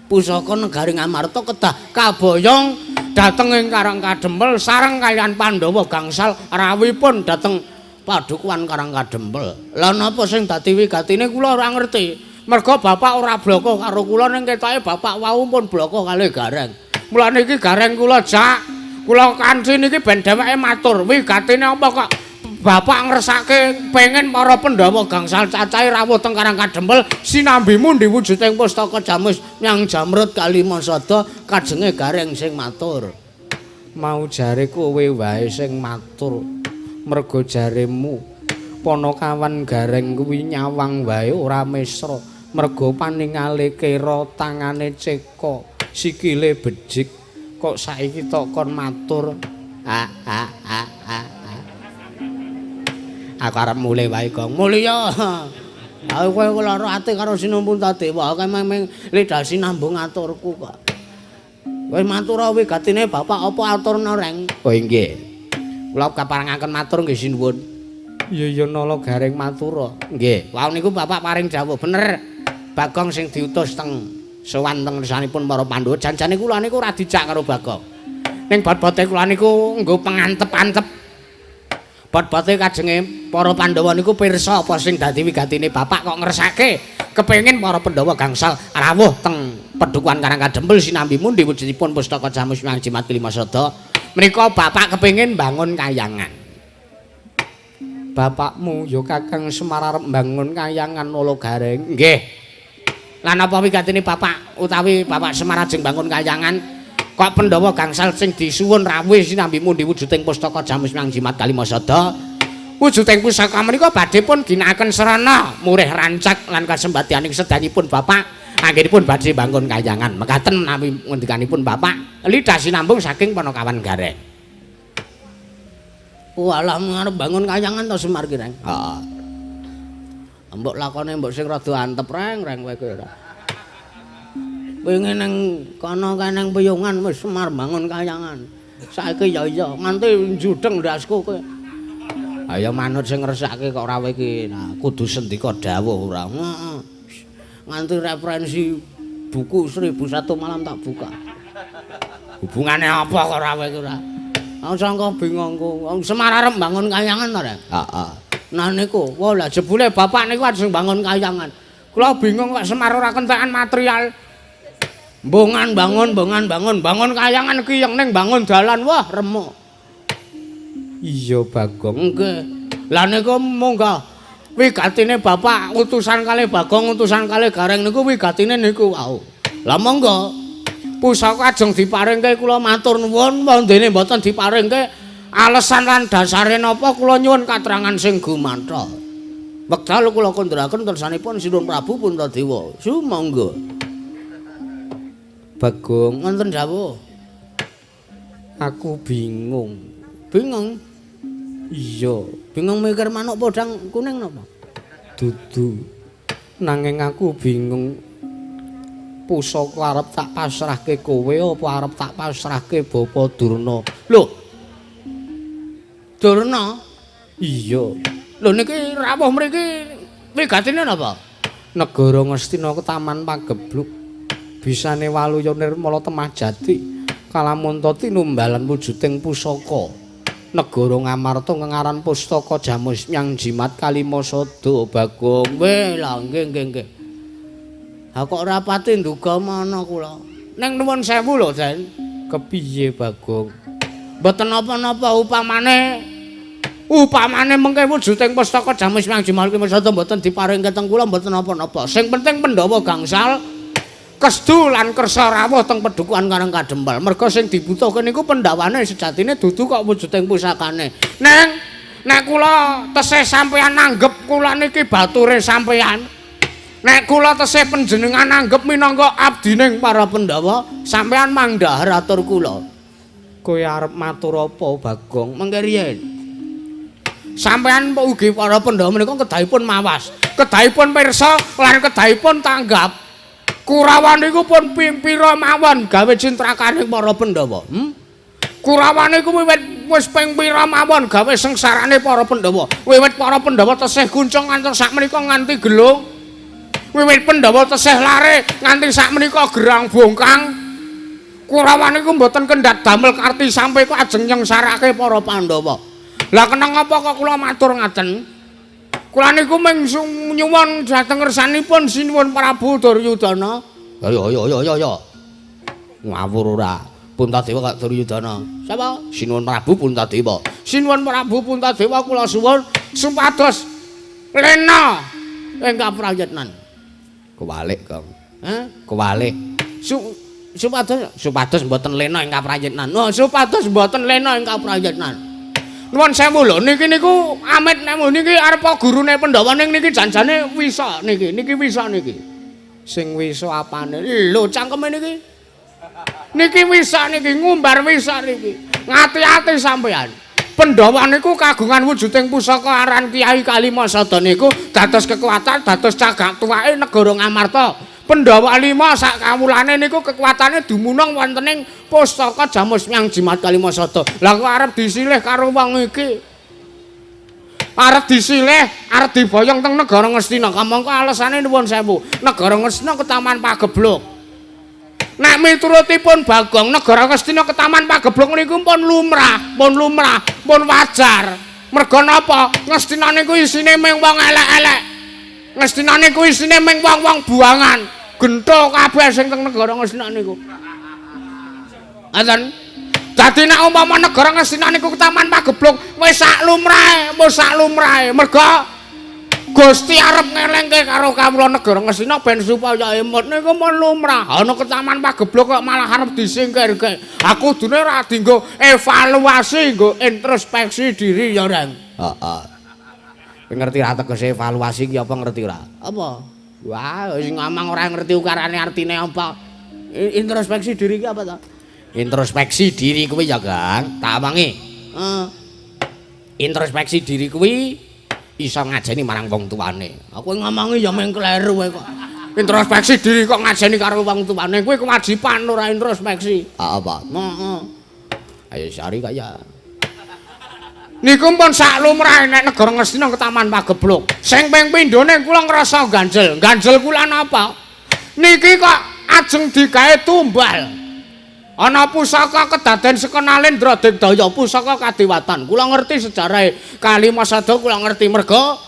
Pusaka negari Ngamarta kedah kaboyong dateng ing Karang Kadempel sareng kaliyan Pandhawa gangsal rawuhipun dateng padukuhan Karang Kadempel. Lah napa sing dadi wigatine kula ora ngerti. Merga bapak ora bloko karo kula ning ketoke bapak wau pun bloko kalih Gareng. Mulane iki Gareng kula jak. Kula kanthi niki ben dheweke matur, wigatine apa kok bapak ngresake pengen para Pandhawa gangsal cacahe rawuh teng Karang Kadempel sinambimu diwujuding pustaka Jamus Myang Jamrut Kalimasada kajenge Gareng sing matur. Mau jare kowe wae sing matur. Merga jaremu Panakawan Gareng kuwi nyawang wae ora mesra. Merga paningale kira tangane ceka, sikile becik. Kok saiki tok kon matur. Aku arep mulih wae, Gong. Mulya. Aku kowe lara ati karo Sinuhun Puntadewa, aku memang lidasi nambung aturku kok. Kowe matur wigatine bapak apa aturna reng? Oh nggih. Kula kaparengaken matur nggih Sinuhun. Iya nala Gareng matur. Nggih. Wau niku bapak paring dawuh bener. Bagong sing diutus teng sowan teng ngersanipun para Pandhawa janjane kula niku ora dijak karo Bagong. Ning bot-bote kula niku nggo pengantep-antep. Bot-bote kajenge para Pandhawa niku pirsa apa sing dadi wigatine bapak kok ngersake kepengin para Pandhawa gangsal rawuh teng Padukuhan Karang Kadempel sinambi mundi wujudipun pustaka Jamus Myang Jamrut Kalimasada. Menika bapak kepengin bangun kayangan. Bapakmu ya Kakang Semar arep bangun kayangan Nala Gareng. Nggih. Lah napa wigatine bapak utawi Bapak Semar ajeng bangun kayangan kok Pandhawa gangsal sing disuwun rawuh sinambi mundi wujuding pustaka Jamus Myang Jamrut Kalimasada. Wujuding pusaka menika badhe pun ginakaken serana murih rancak lan kasembadyaning sedanipun bapak anggenipun badhe bangun kayangan. Mekaten menawi ngendikanipun bapak lidah sinambung saking Panakawan Gareng. Walah ngarep bangun kayangan to Semar ki, Reng? Heeh. Mbok lakone mbok sing rada antep reng kowe kuwi ora. Pengen nang kono kanang peyungan wis Semar bangun kayangan. Saiki ya iya nganti njudeng ndasku kowe. Ayo manut sing ngresake kok rawe iki. Nah, kudu sendika dawuh ora. Heeh. Nganti referensi buku 1001 malam tak buka. Hubungane apa kok rawe iki ora? Aku sangka bingungku. Wong Semar arep bangun kayangan to, Rek? Heeh. Nah niku, wah lah jebule bapak niku ajeng bangun kayangan. Kula bingung kok Semar ora kentekan material. Bangun bangun kayangan kiyeng ning bangun dalan wah remuk. Iya Bagong. Nggih. Lah niku munggah wigatine bapak utusan kalih Bagong utusan kalih Gareng niku wigatine niku wau. Lah monggo pusaka ajeng diparingke kula matur nuwun wondene mboten diparingke alesan lan dasare napa kula nyuwun katerangan sing gumanthah. Wekdal kula kandharaken kersanipun Sinuhun Prabu Puntadewa. Sumangga. Bagong wonten dawuh. Aku bingung. Bingung? Iya, bingung mikir manuk podang kuning napa? Dudu. Nanging aku bingung pusaka arep tak pasrahke kowe apa arep tak pasrahke Bapa Durna. Lho, Durna. Iya. Lho niki rawuh mriki wigatine napa? Negara Ngastina Ketaman Pagebluk. Bisane Waluya Nirmala Temah Jati. Kalamunta tinumbalan wujuding pusaka. Negara Ngamarta ngengaran pustaka Jamus Myang Jimat Kalimasada Bagong. Lah nggih. Ha kok ora pati nduga mana kula. Ning nuwun sewu lho, Den. Kepiye Bagong? Mboten napa-napa upamane mengke wujuding pustaka Jamus Myang Jimat Kalimasada mboten diparingke teng kula mboten napa-napa. Sing penting Pandhawa gangsal Kestu lan kersa rawuh teng Pedukuhan Karang Kadempel. Merga sing dibutuhke niku pendhawane sejatine dudu kok wujuding pusakane. Nek kula tesih sampeyan nanggep kula niki bature sampeyan. Nek kula tesih panjenengan nanggep minangka abdining para Pandhawa, sampeyan mangdhahar atur kula. Kowe arep matur apa Bagong? Mengke riyen. Sampeyan ugi para Pandhawa menika kedahipun mawas, kedahipun pirsa lan kedahipun tanggap. Kurawan niku pun pira mawon gawe cintrakaning para Pandhawa. Kurawan niku wis ping pira mawon gawe sengsarane para Pandhawa. Wiwit para Pandhawa tesih kuncung ngantos sakmenika nganti gelung. Wiwit Pandhawa tesih lare nganti sakmenika gerang bongkang. Kurawan niku mboten kendhat damel karti sampe kok ajeng nyengsarake para Pandhawa. Lah kenang apa kok kula matur ngaten? Kula niku mung nyuwun dhateng ngersanipun sinuwun Prabu Duryudana. Ya. Ngawur ora. Puntadewa kok Duryudana. Sapa? Sinuwun Prabu Puntadewa. Sinuwun Prabu Puntadewa kula suwun supados lena ingkang prayitnan. Kewalik, Kang. Kewalik. Supados mboten lena ingkang prayitnan. Oh, supados mboten lena ingkang prayitnan. Nuwun sewu lho niki niku amit nemu niki arepa gurune Pandhawa ning niki janjane wisa niki wisa niki. Sing wisa apane? Lho cangkeme niki. Niki wisa niki ngumbar wisa niki. Ngati-ati sampean. Pandhawa niku kagungan wujuding pusaka aran Kyai Kalimasada niku dados kekuatan dados cagak tuwake negara Ngamarta. Pandhawa 5 sak kawulane niku kekuatane dumunung wonten ing pustaka Jamus Myang Jimat Kalimasada. Lah kok arep disilih karo wong iki. Arep disilih, arep diboyong teng negara Ngastina. Kamangka alesane nuwun sewu. Negara Ngastina Ketaman Pagebluk. Nek miturutipun Bagong negara Ngastina Ketaman Pagebluk niku pun lumrah, pun wajar. Merga napa? Ngastina niku isine mung wong elek-elek. Ngastina niku isine mung wong-wong buangan. Gento kabeh sing teng negara Ngastina niku. Ngoten. Dadi nek umpama negara Ngastina niku Ketaman Pagebluk wis sak lumrahe, merga Gusti arep ngelingke karo kawula negara Ngastina ben supaya emut niku mun lumrah. Ana Ketaman Pagebluk kok malah arep disingkirke. Aku kudune ra dienggo evaluasi, nggo introspeksi diri ya, Reng. Heeh. Ngerti ra tegese evaluasi ki apa ngerti ra? Apa? Wah, sing ngomong ora ngerti ukarane artine apa. Introspeksi diri ki apa ta? Introspeksi diri kuwi ya, Kang. Tak awangi. Introspeksi diri kuwi iso ngajeni marang wong tuane. Aku ngomongi ya mung kleru kowe kok. Introspeksi diri kok ngajeni karo wong tuane. Kuwi kewajiban ora introspeksi. Apa? Heeh. Ayo sari kaya. Niku pun sak lumrahe nek negara Ngastina Ketaman Pagebluk. Sing ping pindhone kula ngrasa ganjel. Ganjel kula napa? Niki kok ajeng digawe tumbal. Ana pusaka kedaden sekenalin Dradegdaya pusaka kadewatan. Kula ngerti sejarahe Kalimasada kula ngerti merga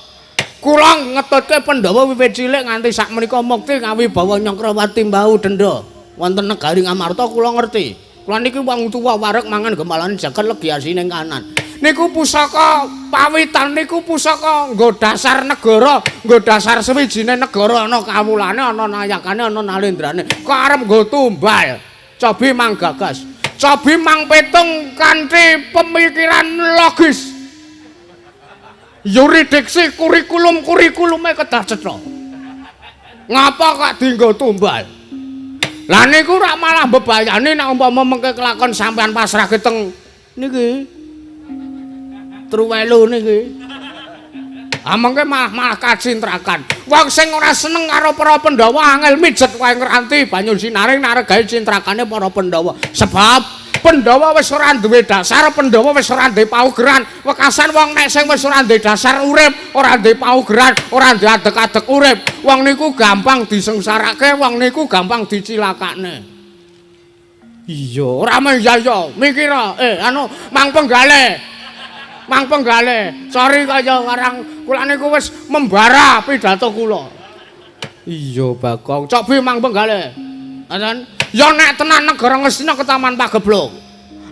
kula ngetutke Pandhawa wiwit cilik nganti sakmenika mukti ngawibawa Nyakrawati Mbau Denda wonten negari Ngamarta kula ngerti. Kula niki wong tuwa wareg mangan gemalan jagat legiasi ning kanan. Niku pusaka pawitan niku pusaka nggo dasar negara, nggo dasar sewijine negara ana kawulane, ana nayakane, ana nalendrane. Kok arep nggo tumbal. Cobi manggagas. Cobi mangpetung kanthi pemikiran logis. Yuridiksi kurikulum-kurikulume kedah cetha. Ngapa kok dienggo tumbal? Lah niku rak malah bebayani nek umpama mengke kelakon sampean pasrahke teng niki. Truwelu niki. Amangke malah kacintrakan. Wong sing ora seneng karo para Pandhawa angel mijet wae ngranti banyu sinaring naregahi cintrakane para Pandhawa. Sebab Pandhawa wis ora duwe dasar, Pandhawa wis ora duwe paugeran. Wekasan wong nek sing wis ora duwe dasar urip, ora duwe paugeran, ora duwe adeg-adeg urip, wong niku gampang disengsarake, wong niku gampang dicilakane. Iya, ora meh ya mikira. Mang Penggale. Mang Penggale, sorry kaya karang kula niku wis membara pidato kula. Iya, Bagong. Cok bi Mang Penggale. Ngoten. Ya nek tenan negara Ngastina ke Taman Pagebluk.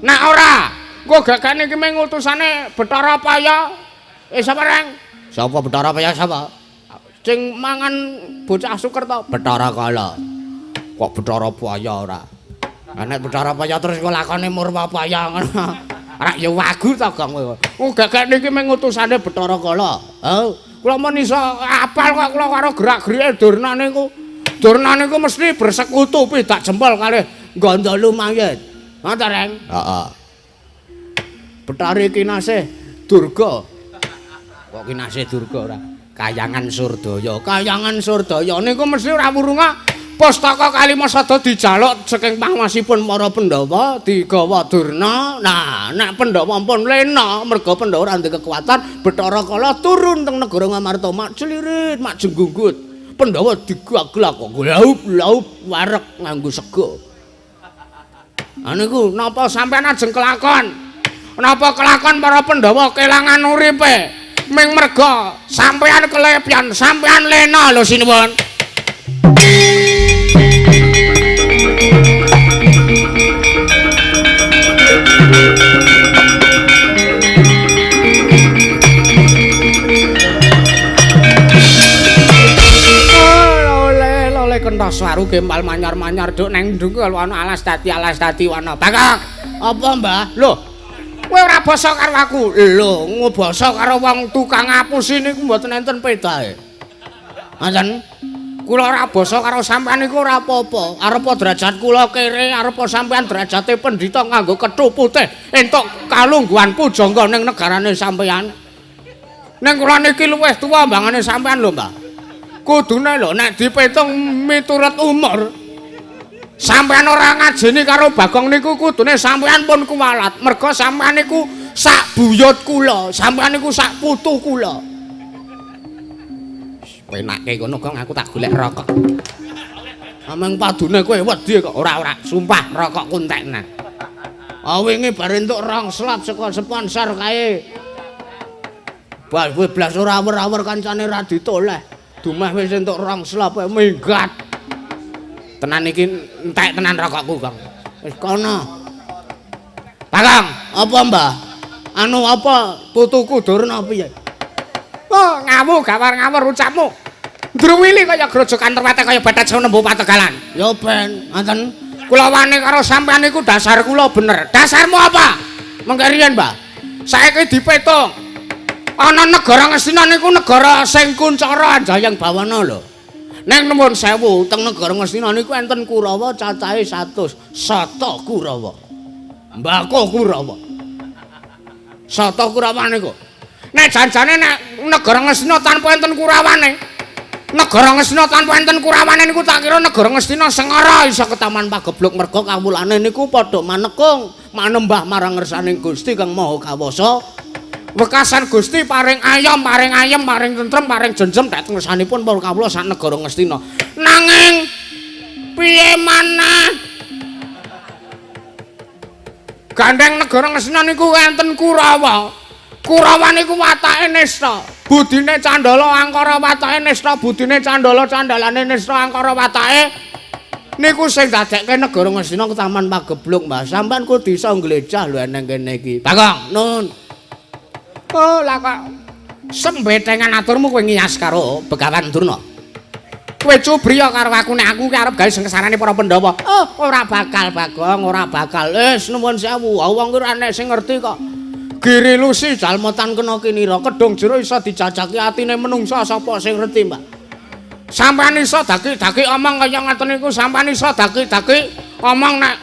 Nek ora, engko gagane iki mung utusane Bathara Paya. Sapa reng? Sapa Bathara Paya sapa? Sing mangan bocah Sukerta, Bathara Kala. Kok Bathara Paya ora? Nek Bathara Paya terus kok lakone Murwa Paya ngono. Ora ya wagu ta Gong kowe. Wong gagane iki mung utusane Bathara Kala. Kula men iso apal kok kula karo gerak-gerike Durna niku. Durna niku mesti bersekutu pidak jempol kalih Gandala mayit. Ngoten Reng? Heeh. Betari kinasih Durga. Kok kinasih Durga ora? Kayangan Surdaya. Kayangan Surdaya niku mesti ora wurunga pustaka Kalimasada dijaluk saking pangmasipun para Pandhawa digawa Durna. Nah, nek Pandhawa pun lena merga Pandhawa ora ndek kekuatan, Bathara Kala turun teng negara Ngamarta mak celirit, mak jenggunggut. Pandhawa digaglak kok laup-laup wareg nganggo sego. Niku napa sampean ajeng kelakon? Napa kelakon para Pandhawa kelangan uripe? Ming merga sampean kelepian, sampean lena lho sinuwun. Kentos waru gempal manyar-manyar duk neng ndung ana alas dadi wana. Bakak. Apa, Mbah? Lho. Kowe ora basa karo aku. Lho, ngobasa karo wong tukang ngapusi niku mboten enten pedae. Ngoten. Kula ora basa karo sampean niku ora apa-apa. Arepa derajat kula kere, arepa sampean derajate pendhita nganggo kethu putih entuk kalungguhan pujangga ning negarane sampean. Ning kula niki luwih tuwa mbangane sampean lho, Mbah. Kudune lho nek dipitung miturut umur sampean ora ngajeni karo Bagong niku kudune sampean pun kuwalat merga sampean niku sak buyut kula sampean niku sak putu kula. Penake ngono Gong aku tak golek rokok. Ameng padune kowe wedi kok ora sumpah rokok kuntekna. Wingi bar entuk rong slap saka sponsor kae. Bal blas ora awer-awer kancane ra ditoleh. Dumah wis entuk rong slap minggat. Tenan iki entek tenan rokokku, Kang. Wis kono. Bagong, apa Mbah? Anu apa putuku Durna piye? Oh, ngawu gawar-ngawur ucapmu. Ndruwili kaya grojokan terwete kaya bathak senembu pategalan. Ya ben, ngoten. Kula wani karo sampean niku dasar kula bener. Dasarmu apa? Mengke riyen, Mbah. Saiki dipetung. Ana negara Ngastina niku negara sing kuncara Anjayang Bawana lho. Ning nuwun sewu teng negara Ngastina niku enten Kurawa cacahe 100, Sata Kurawa. Mbako Kurawa. Sata Kurawa niku. Nek janjane nek negara Ngastina tanpa enten Kurawane. Negara Ngastina tanpa enten Kurawane niku tak kira negara Ngastina sing ora iso ke Taman Pagebluk merga kawulane niku padha manekung manembah marang ngersaning Gusti Kang Maha Kawasa. Wekasan Gusti paring ayam, paring tentrem, paring jenjem dhateng ngersanipun para kawula sak negara Ngastina. Nanging piye manah gandeng negara Ngastina niku enten Kurawa. Kurawa niku watake nista, budine Candala angkara watake nista, budine Candala candalane nista angkara watake niku sing dadekke negara Ngastina ke Taman Pagebluk, Mbah. Sampeyan kudu iso nglejah lho eneng kene iki. Bagong, nun. Oh, lah kok sembetengan aturmu kowe ngiyas karo Begawan Durna. Kowe cubriya karo aku nek aku ki arep gawe sengsarane para Pandhawa. Oh, ora bakal Bagong, ora bakal. Nuwun sewu, wong ki ora nek sing ngerti kok. Giri lusi jalmetan kena kinira, kedung jero iso dijajaki atine menungsa sapa sing ngerti, Mbak. Sampeyan iso daki-daki omong kaya ngoten niku, sampeyan iso daki-daki omong nek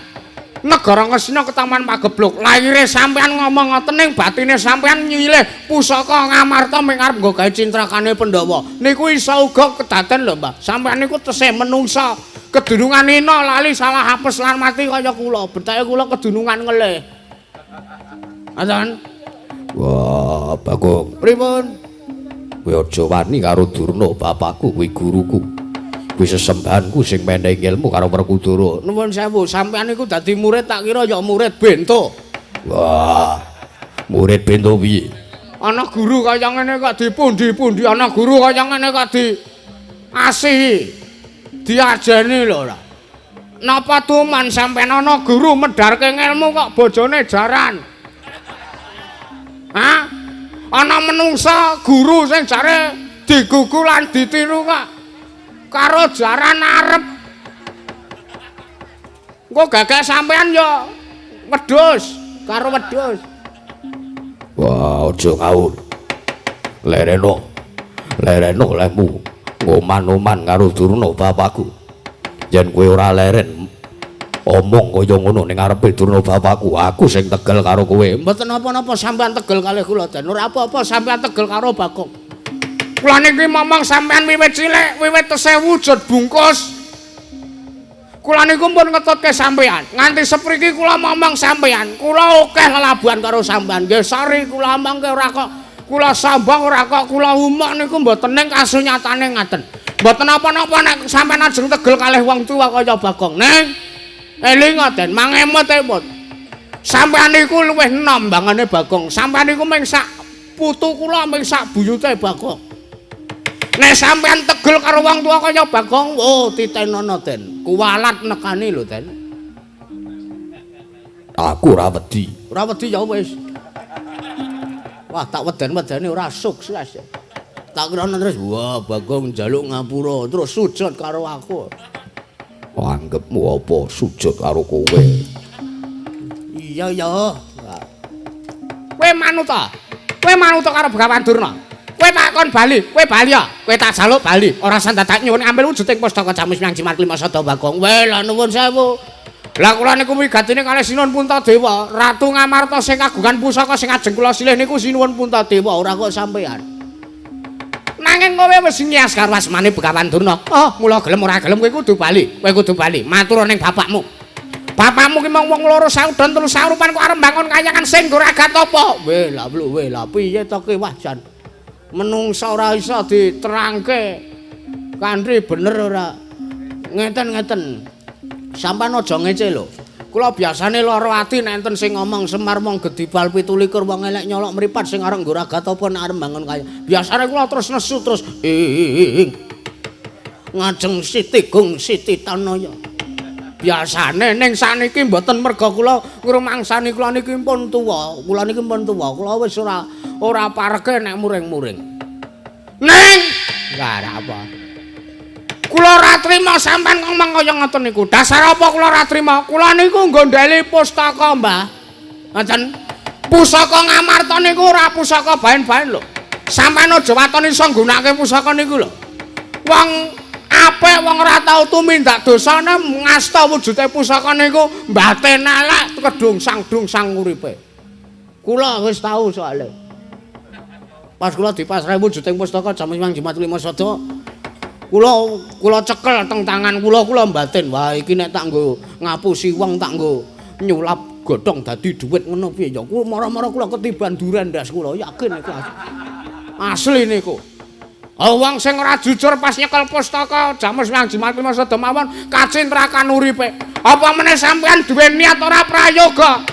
negara Ngastina ke Taman Pagebluk. Lahire sampean ngomong ngoten ning batine sampean nyilih pusaka Ngamarta ming arep nggo gawe cintrakane Pandhawa. Niku iso uga kedaden lho, Mbah. Sampean niku tesih menungsa kedunungan ina lali salah apes lan mati kaya kula. Betake kula kedunungan ngelih. Ngoten. Wah, Bagong. Pripun? Kowe aja wani karo Durna, bapakku kuwi guruku. Kuwi sesembahanku sing menehi ilmu karo Werkudara. Nuwun sewu, sampeyan iku dadi murid tak kira ya murid bento. Wah. Murid bento piye? Ana guru kaya ngene kok dipundi-pundi, ana guru kaya ngene kok diasihi. Diajeni lho ora. Napa tuman sampeyan ana guru medharke ilmu kok bojone jaran? Hah? Ana menungsa guru sing jare digugu lan ditiru kok karo jaran arep. Engko gagak sampean yo wedhus karo wedhus. Wah, aja ngawur. Lereno lemu. Ngoman-oman karo Durna bapakku. Yen kowe ora leren omong kaya ngono ning ngarepe Durna bapakku, aku sing tegel karo kowe. Mboten napa-napa sampean tegel kalih kula Den. Ora apa-apa sampean tegel karo Bagong. Kula niki momong sampean wiwit cilik, wiwit tesih wujud bungkus. Kula niku pun ngetutke sampean. Nganti sepriki kula momong sampean. Kula akeh lelabuhan karo sampean. Nggih sari kula mangke ora kok kula sambang ora kok kula umuk niku mboten ning kasunyatane ngaten. Mboten napa-napa nek sampean ajeng tegel kalih wong tuwa kaya Bagong. Ning eling Den, mangemot-emot. Sampean niku luwih enom bangane Bagong. Sampean niku mung sak putu kula mung sak buyute Bagong. Nek sampean tegel karo wong tuwa kaya Bagong, oh titenono Den. Kuwalat nekani lho Den. Aku ora wedi. Ora wedi ya wis. Wah, tak weden-wedeni ora sukses. Tak kira terus, wah Bagong njaluk ngapura, terus sujud karo aku. Anggepmu apa sujud karo kowe? Iya ya. Kowe manut ta? Kowe manut karo Begawan Durna. Kowe takon bali, kowe bali ya. Kowe tak jaluk bali. Ora sandadak nyuwun ambil wujuding pustaka Jamus Hyang Jimat Lima Sada Bagong. Weh lah nuwun sewu. Lah kula niku wigatine kalih Sinuwun Puntadewa, Ratu Ngamarta sing kagungan pusaka sing ajeng kula silih niku Sinuwun Puntadewa, ora kok sampean. Nanging kowe wis ngias karo asmane Begawan Durna. Oh, mula gelem ora gelem kowe kudu bali. Kowe kudu bali. Matur ning bapakmu. Bapakmu ki mung wong loro saudon telu saurupan kok arep bangun kayangan sing goragat apa? Weh lah piye to ki wah jan. Menungsa ora iso diterangke. Kanthi bener ora. Ngeten. Sampeyan aja ngece lho. Kula biasane lara ati nek enten sing ngomong Semar mong gedibal 17 wong elek nyolok mripat sing arep goragat apa nek arep bangun kaya. Biasane kula terus nesu terus ngajeng Siti Gung Siti Tanaya. Biasane ning saniki mboten merga kula ngrumangsani kula niki pun tuwa. Kula niki pun tuwa. Kula wis ora pareke nek muring-muring. Ning ora apa. Kula ora trima sampean ngomong kaya ngoten niku. Dasar apa kula ora trima? Kula niku nggondheli pustaka, Mbah. Ngoten. Pusaka Ngamarta niku ora pusaka baen-baen lho. Sampeyan aja watoni iso nggunakake pusaka niku lho. Wong apik wong ora tau tumindak dosane ngasta wujude pusaka niku mbaten elek kedungsang-dungsang uripe. Kula wis tau soalé. Pas kula dipasrahi wujuding pustaka Jamus Hyang Jimat Lima Sada, kula cekel teng tangan kula mbaten. Wah iki nek tak nggo ngapusi wong tak nggo nyulap godhong dadi dhuwit ngono piye ya. Kula mara-mara kula ketiban duren ndas kula yakin iki asli niku. Wong sing ora jujur pas nyekel pustaka Jamus Hyang Jimat Lima Sada mawon kacintrakan uripe. Apa meneh sampean duwe niat ora prayoga?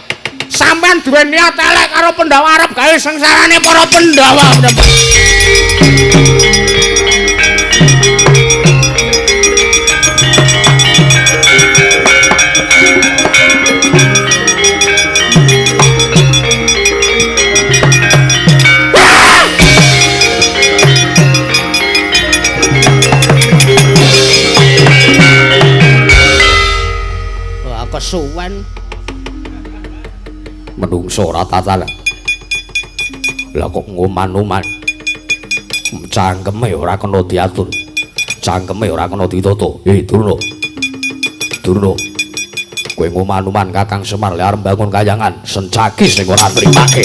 Sampean duwe niat elek karo Pandhawa arep gawe sengsarane para Pandhawa. Kesuwen Menungso ora tatalan. Lah kok ngoman-oman. Cangkeme ora kena diatur. Cangkeme ora kena ditata. Durna. Kowe ngoman-oman Kakang Semar le arep bangun kayangan, sencaki sing ora trimake.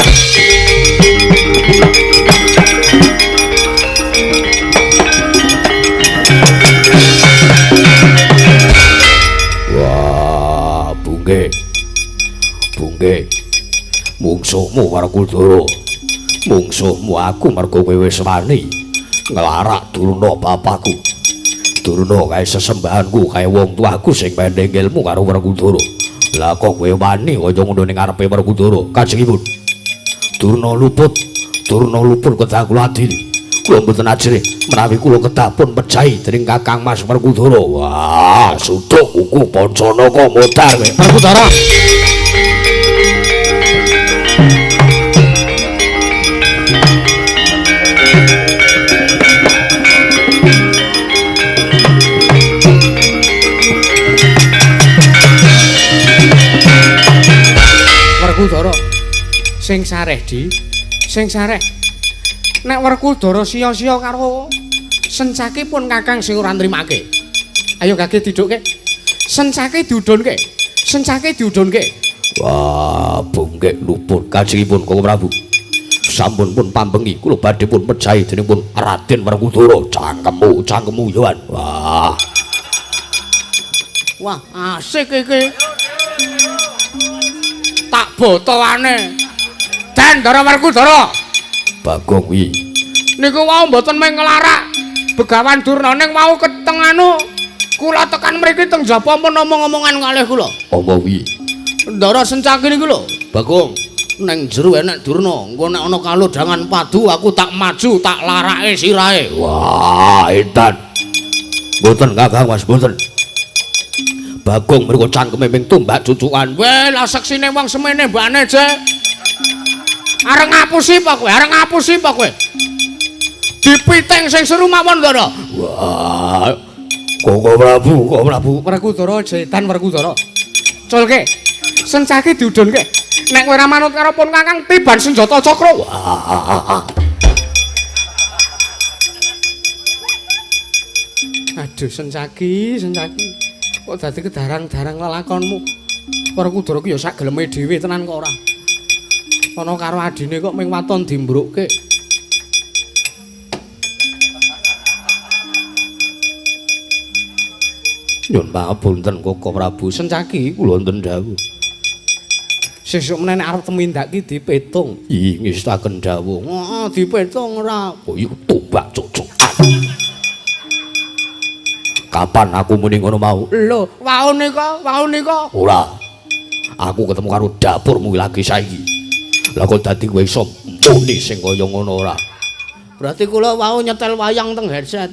mungsuhmu Werkudara. Mungsuhmu aku mergo kowe wis wani nglarak Durna bapakku. Durna kae sesembahanku kae wong tuaku sing pendheng ilmu karo Werkudara. Lah kok kowe wani kaya ngono ning ngarepe Werkudara. Kajengipun Durna luput kedah kula adili. Kula mboten ajrih menawi kula kedah pun pejahi dening Kakang Mas Werkudara. Wah, suduk uku Pancanaka modar kowe. Werkudara. Werkudara sing sareh sing sareh nek Werkudara sia-sia karo sencake pun Kakang sing ora nrimake. Ayo gage didukke. Sencake diudhunke. Wah, bungkek luput kajengipun Kakang Prabu. Sampun pun pambengi kula badhe pun pejahi dening pun Raden Werkudara. Cangkemmu Yohan. Wah, asik iki. Tak botoane. Dan Ndara Werkudara. Bagong wi. Niku wau mboten mung nglarak Begawan Durna ning wau keteng anu. Kula tekan mriki teng jaba pun omong-omongan kalih kula. Apa wi? Ndara Sencaki niku lho. Bagong, ning jero enek Durna, engko nek ana kalodhangan padu aku tak maju tak larake sirahe. Wah, edan. Mboten Kakang Mas, mboten. Bagong mriku cangkeme ping tumbak cucukan. Weh, lah seksine wong semene mbane, Jek. Areng ngapusi apa kowe? Dipiting sing seru mawon, Ndara. Wah. Kakang Prabu. Werkudara jetan Werkudara. Culke. Sencake diudhunke. Nek kowe ora manut karo pun Kakang tiban senjata cakra. Wah. Aduh Sencaki. Kok dadi kedarang-darang lelakonmu. Werkudara ki ya sak geleme dhewe tenan kok ora. Ana karo adine kok ming waton dimbrukke. Nyun pangapunten Kakang Prabu. Sencaki Kula wonten dawuh. Sesuk meneh arep temindak ki dipetung. Ih, ngestaken dawuh. Heeh, dipetung ora. Oh, iku tumbak cucukan. Kapan aku muni ngono mau? Lho, wau nika. Ora. Aku ketemu karo dapurmu lagi saiki. Lah kok dadi kowe iso muni sing kaya ngono ora? Berarti kula wau nyetel wayang teng headset.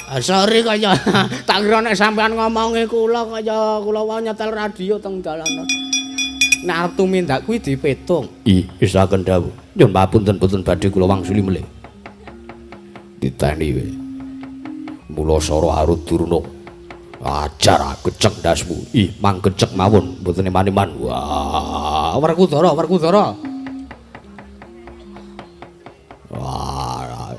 Sorry kaya tak kira nek sampean ngomongi kula kaya kula wau nyetel radio teng dalan. Nek arep tumindak kuwi dipetung. Ih, isaken dawuh. Nyun papunten boten badhe kula wangsuli melih. Diteni wae. Mula Sara Arut Durna. Ajar gecek ndasmu. Ih, mang gecek mawon mboten iman-iman. Wah, Werkudara. Wah.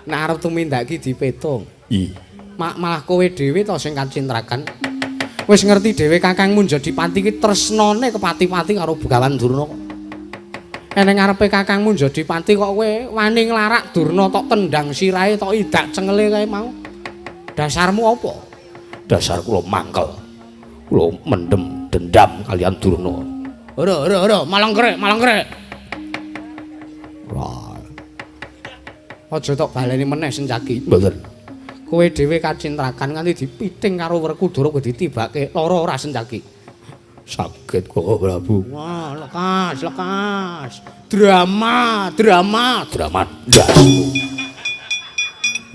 Nek arep tumindak ki dipetung. Ih, Malah kowe dhewe to sing kacintrakan. Wis ngerti dhewe Kakangmu Njadipati ki tresnane kepati-pati karo Begawan Durna. Eneng ngarepe Kakangmu Njadipati kok kowe wani nglarak Durna tok tendang sirahe tok idak cengele kae mau. Dasarmu apa? dasar kula mangkel. Kula mendem dendam kalian Durna. Ora, malang krek. Wah, Aja tok baleni meneh Sencaki. mboten. Kowe dhewe kacintrakan nganti dipiting karo Werkudara kowe ditibake lara ora Sencaki. Saged kok Prabu. Wah, lekas. Drama. Dasmu.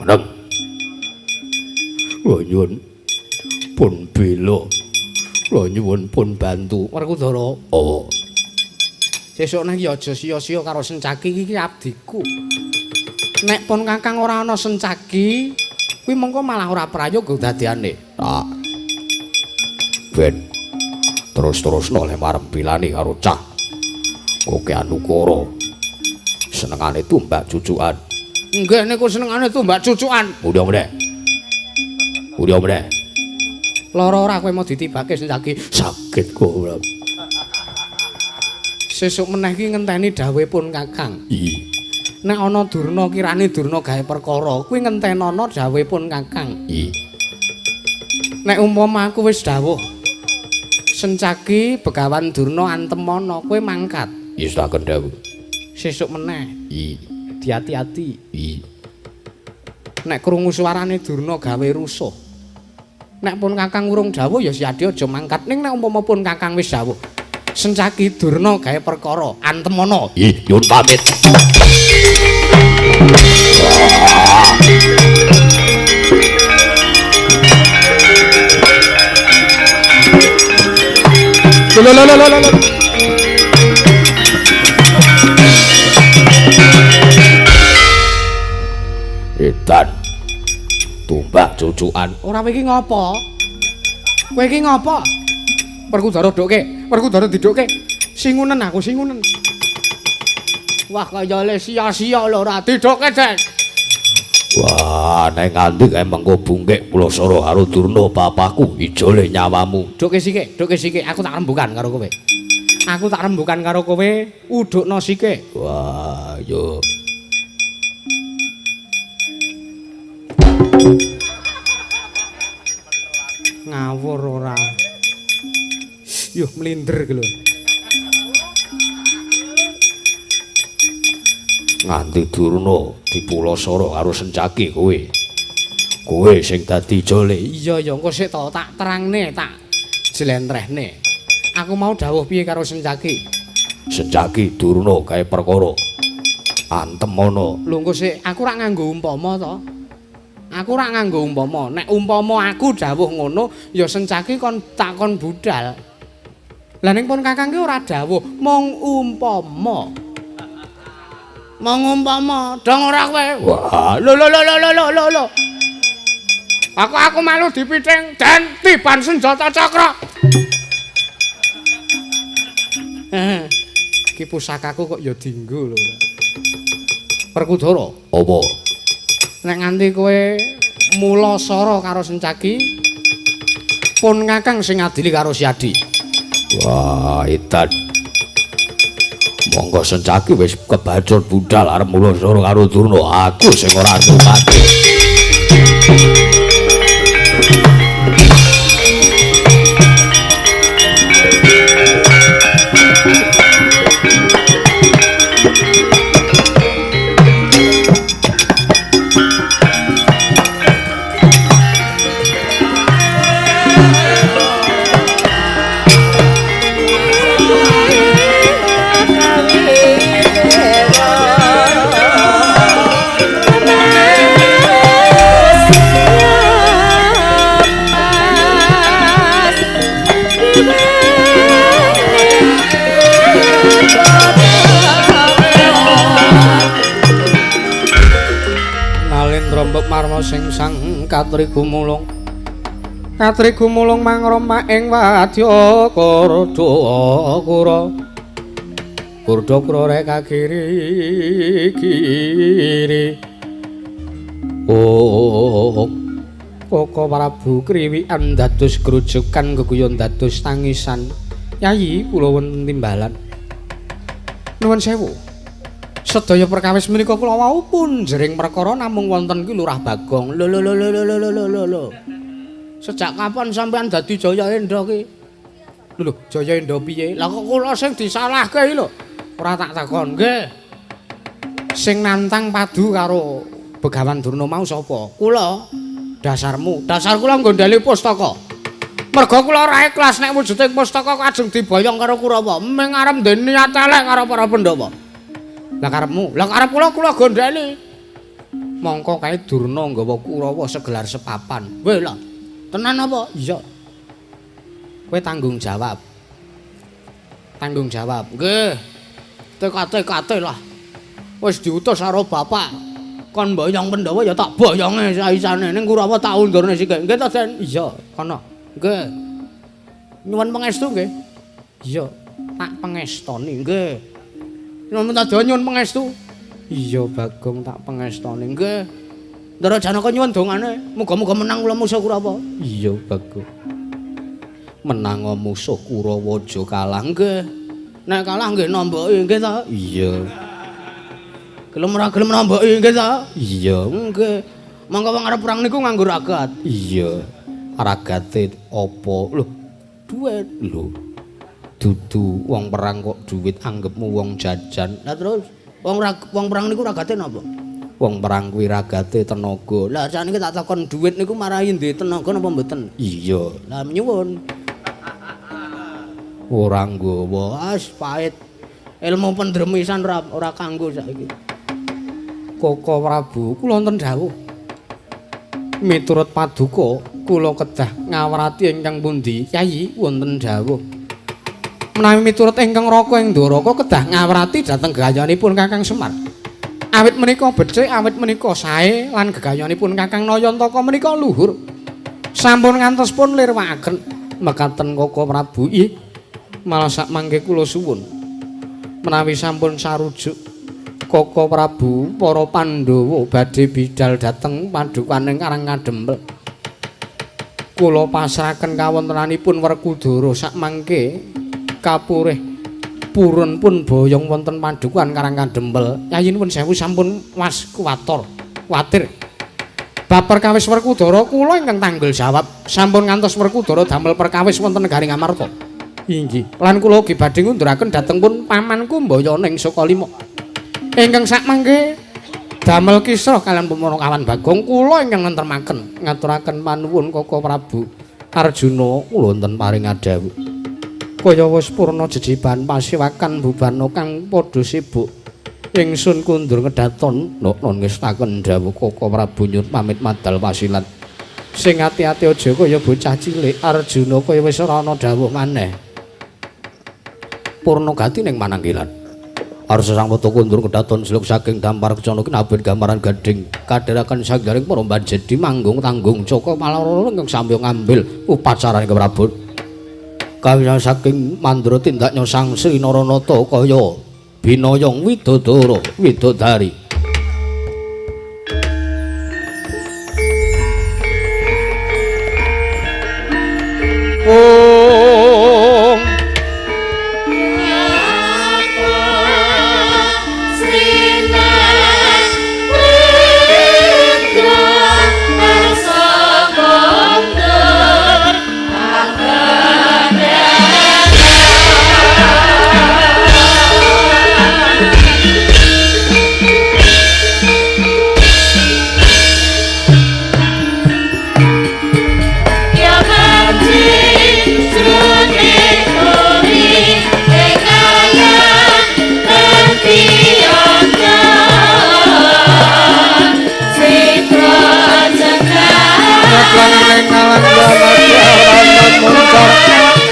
Meneng. Kula nyuwun pun bela. Kula nyuwun pun bantu. Werkudara, Oh, sesuk nang iki aja sia-sia karo Sencaki iki abdiku. Nek pun Kakang ora ana Sencaki, kuwi mengko malah ora prayoga dadiane. tak. Ben terus-terusno le marempilani karo cah Koke Anukara. Senengane tumbak cucukan. Nggih niku senengane tumbak cucukan. Udah meneh. Lara ora kowe mau ditibake Sencaki. Saged kok Prabu. Sesuk meneh iki ngenteni dawuhipun Kakang. Ih, Nek ana Durna kirane Durna gawe perkara, kuwi ngentenono dawuhipun Kakang. ih. Nek umpama aku wis dawuh Sencaki Begawan Durna Antemana kowe mangkat. Iya setaken dawuh. Sesuk meneh. Iya. Hati-hati. Iya. Nek krungu suarane Durna gawe rusuh. Nek pun Kakang urung dawuh ya siadi aja mangkat. Ning nek umpama pun Kakang wis dawuh. Sencaki Durna gawe perkara Antemana. Iya, nyuwun pamit. Lho. Edan. Tumbak cucukan. Ora kowe iki ngopo? Kowe iki ngopo? Perkudara dokke, perkudara didokke. Singunen aku singunen. Wah kaya le sia-sia lho ora didokke, Dek. Wah, nek nganti kae mengko bungkek Pulasara karo Durna bapakku ijole nyawamu. Dokke sike, aku tak rembukan karo kowe. Aku tak rembukan karo kowe, udukno sike. Wah, yo. Ngawur ora. Yuh mlinder ki lho. Nganti Durna dipulasara karo Sencaki kowe. Kowe sing dadi jole. Iya engko sik to tak terangne, tak jlentrehne. Aku mau dawuh piye karo Sencaki? Sencaki Durna gawe perkara Antemana. Lho engko sik aku ora nganggo umpama to. Aku ora nganggo umpama. Nek umpama aku dawuh ngono, ya Sencaki kon takon budal. Lah ning pun Kakang ki ora dawuh, mung umpama. Mung umpama, dong ora kowe. Wah, Lho. Aku malu dipiting dan tiban senjata cakra. Ki pusakaku kok ya dienggo lho. Perkudara, apa? nek nganti kowe mulasara karo Sencaki, pun Kakang sing adili karo Siadi. Wah, edan. Monggo Sencaki wis kebajur budal arep mulasara karo Durna. Aku sing ora nurmati. Marma sing sang Katri Gumulung mangroma ing wadya Kurdakura rek kiri Koko Prabu kriwikan dados grujukan geguyon dados tangisan Yayi kula wonten timbalan nuwun sewu sedaya perkawis menika kula wau pun jering perkara namung wonten ki Lurah Bagong. Lho. Sejak kapan sampean dadi Jaya Endra ki? Lho, Jaya Endra piye? Lah kok kula sing disalahke lho. Ora tak takon, nggih. Sing nantang padu karo Begawan Durna mau sapa? Kula. Dasarmu. Dasar kula nggondhali pustaka. Merga kula ora ikhlas nek wujuding pustaka kajeng diboyong karo Kurawa. Ming arep ndene niat elek karo para Pandhawa. Lah karepmu, lah karep kula gondhali. Mongko kae Durna nggawa Kurawa segelar sepapan. Weh lho. Tenan apa? Iya. Kowe tanggung jawab. Tanggung jawab. Nggih. Tekate lah. Wis diutus karo bapak. Kon mboyong Pandhawa ya tak boyonge saisane ning Kurawa tak undurne sik. Nggih to, Den? Iya, kono. Nggih. Nyuwun pangestu nggih. Iya, tak pangestoni nggih. Minta nyuwun pangestu. Iya Bagong tak pangestoni. Nggih. Ndara Janaka nyuwun dongane, muga-muga menang kula musuh Kurawa. Iya Bagong. Menang musuh Kurawa aja kalah nggih. Nek kalah nggih nomboki nggih ta? Iya. Gelem ora gelem nomboki nggih ta? Iya. Nggih. Mangga wong arep perang niku nganggo ragat. Iya. Ragate apa? Lho, duit lho. Dudu wong perang kok duit anggapmu wong jajan. Lah terus wong perang niku ragate napa? Wong perang kuwi ragate tenaga. Lah sakniki tak takon duit niku marahi duwe tenaga napa mboten? Iya. Lah nyuwun. Ora nggawa, pahit. Ilmu pendremisan ora kanggo saiki. Koko Prabu, kula wonten dawuh. Miturut paduka, kula kedah ngawrati ingkang pundi? Yayi wonten dawuh. Menawi miturut ingkang Raka ing Dwaraka kedah ngawrati dhateng gegayanipun Kakang Semar. Awit menika becik, awit menika sae lan gegayanipun Kakang Nayantaka menika luhur. Sampun ngantos pun lirwakaken mekaten Koko Prabu. Nggih. Malah sak mangke kula suwun menawi sampun sarujuk Koko Prabu para Pandhawa badhe bidhal dhateng padukaning Karang Kadempel. Kula pasrahaken kawontenanipun Werkudara sak mangke kapurih purun pun boyong wonten padukan Karang Kadempel. Yayinipun sewu sampun was kuwatir. Bab perkawis Werkudara kula ingkang tanggung jawab. Sampun ngantos Werkudara damel perkawis wonten negaring Amarta. Inggih. Lan kula ugi badhe ngunduraken dhateng pun pamanku Mbayaning Sukalima. Ingkang sak mangke damel kisah kalian Pemurakawan Bagong kula ingkang nentremaken ngaturaken manuwun Koko Prabu Arjuna kula wonten paring adhawuh. Kaya wis purna jejiban pasiwakan bubana kang padha sibuk. Ingsun kundur kedaton non ngestaken dawuh Koko Prabu nyuwun pamit madal pasilat. Sing ati-ati aja kaya bocah cilik. Arjuna kaya wis ora ana dawuh maneh. Purna gati ning mananggilan. Arsa sang foto kundur kedaton siluk saking dampar kecana kinabet gambaran gading kadheraken sanggaring para banjedi manggung tanggung Jaka Malarara ingkang samya ngambil upacara ing Prabu. Kawisan saking mandra tindaknya Sang Sri Naranata kaya binayang widodara widodari. Kalang kalang kalang kalang kalang kalang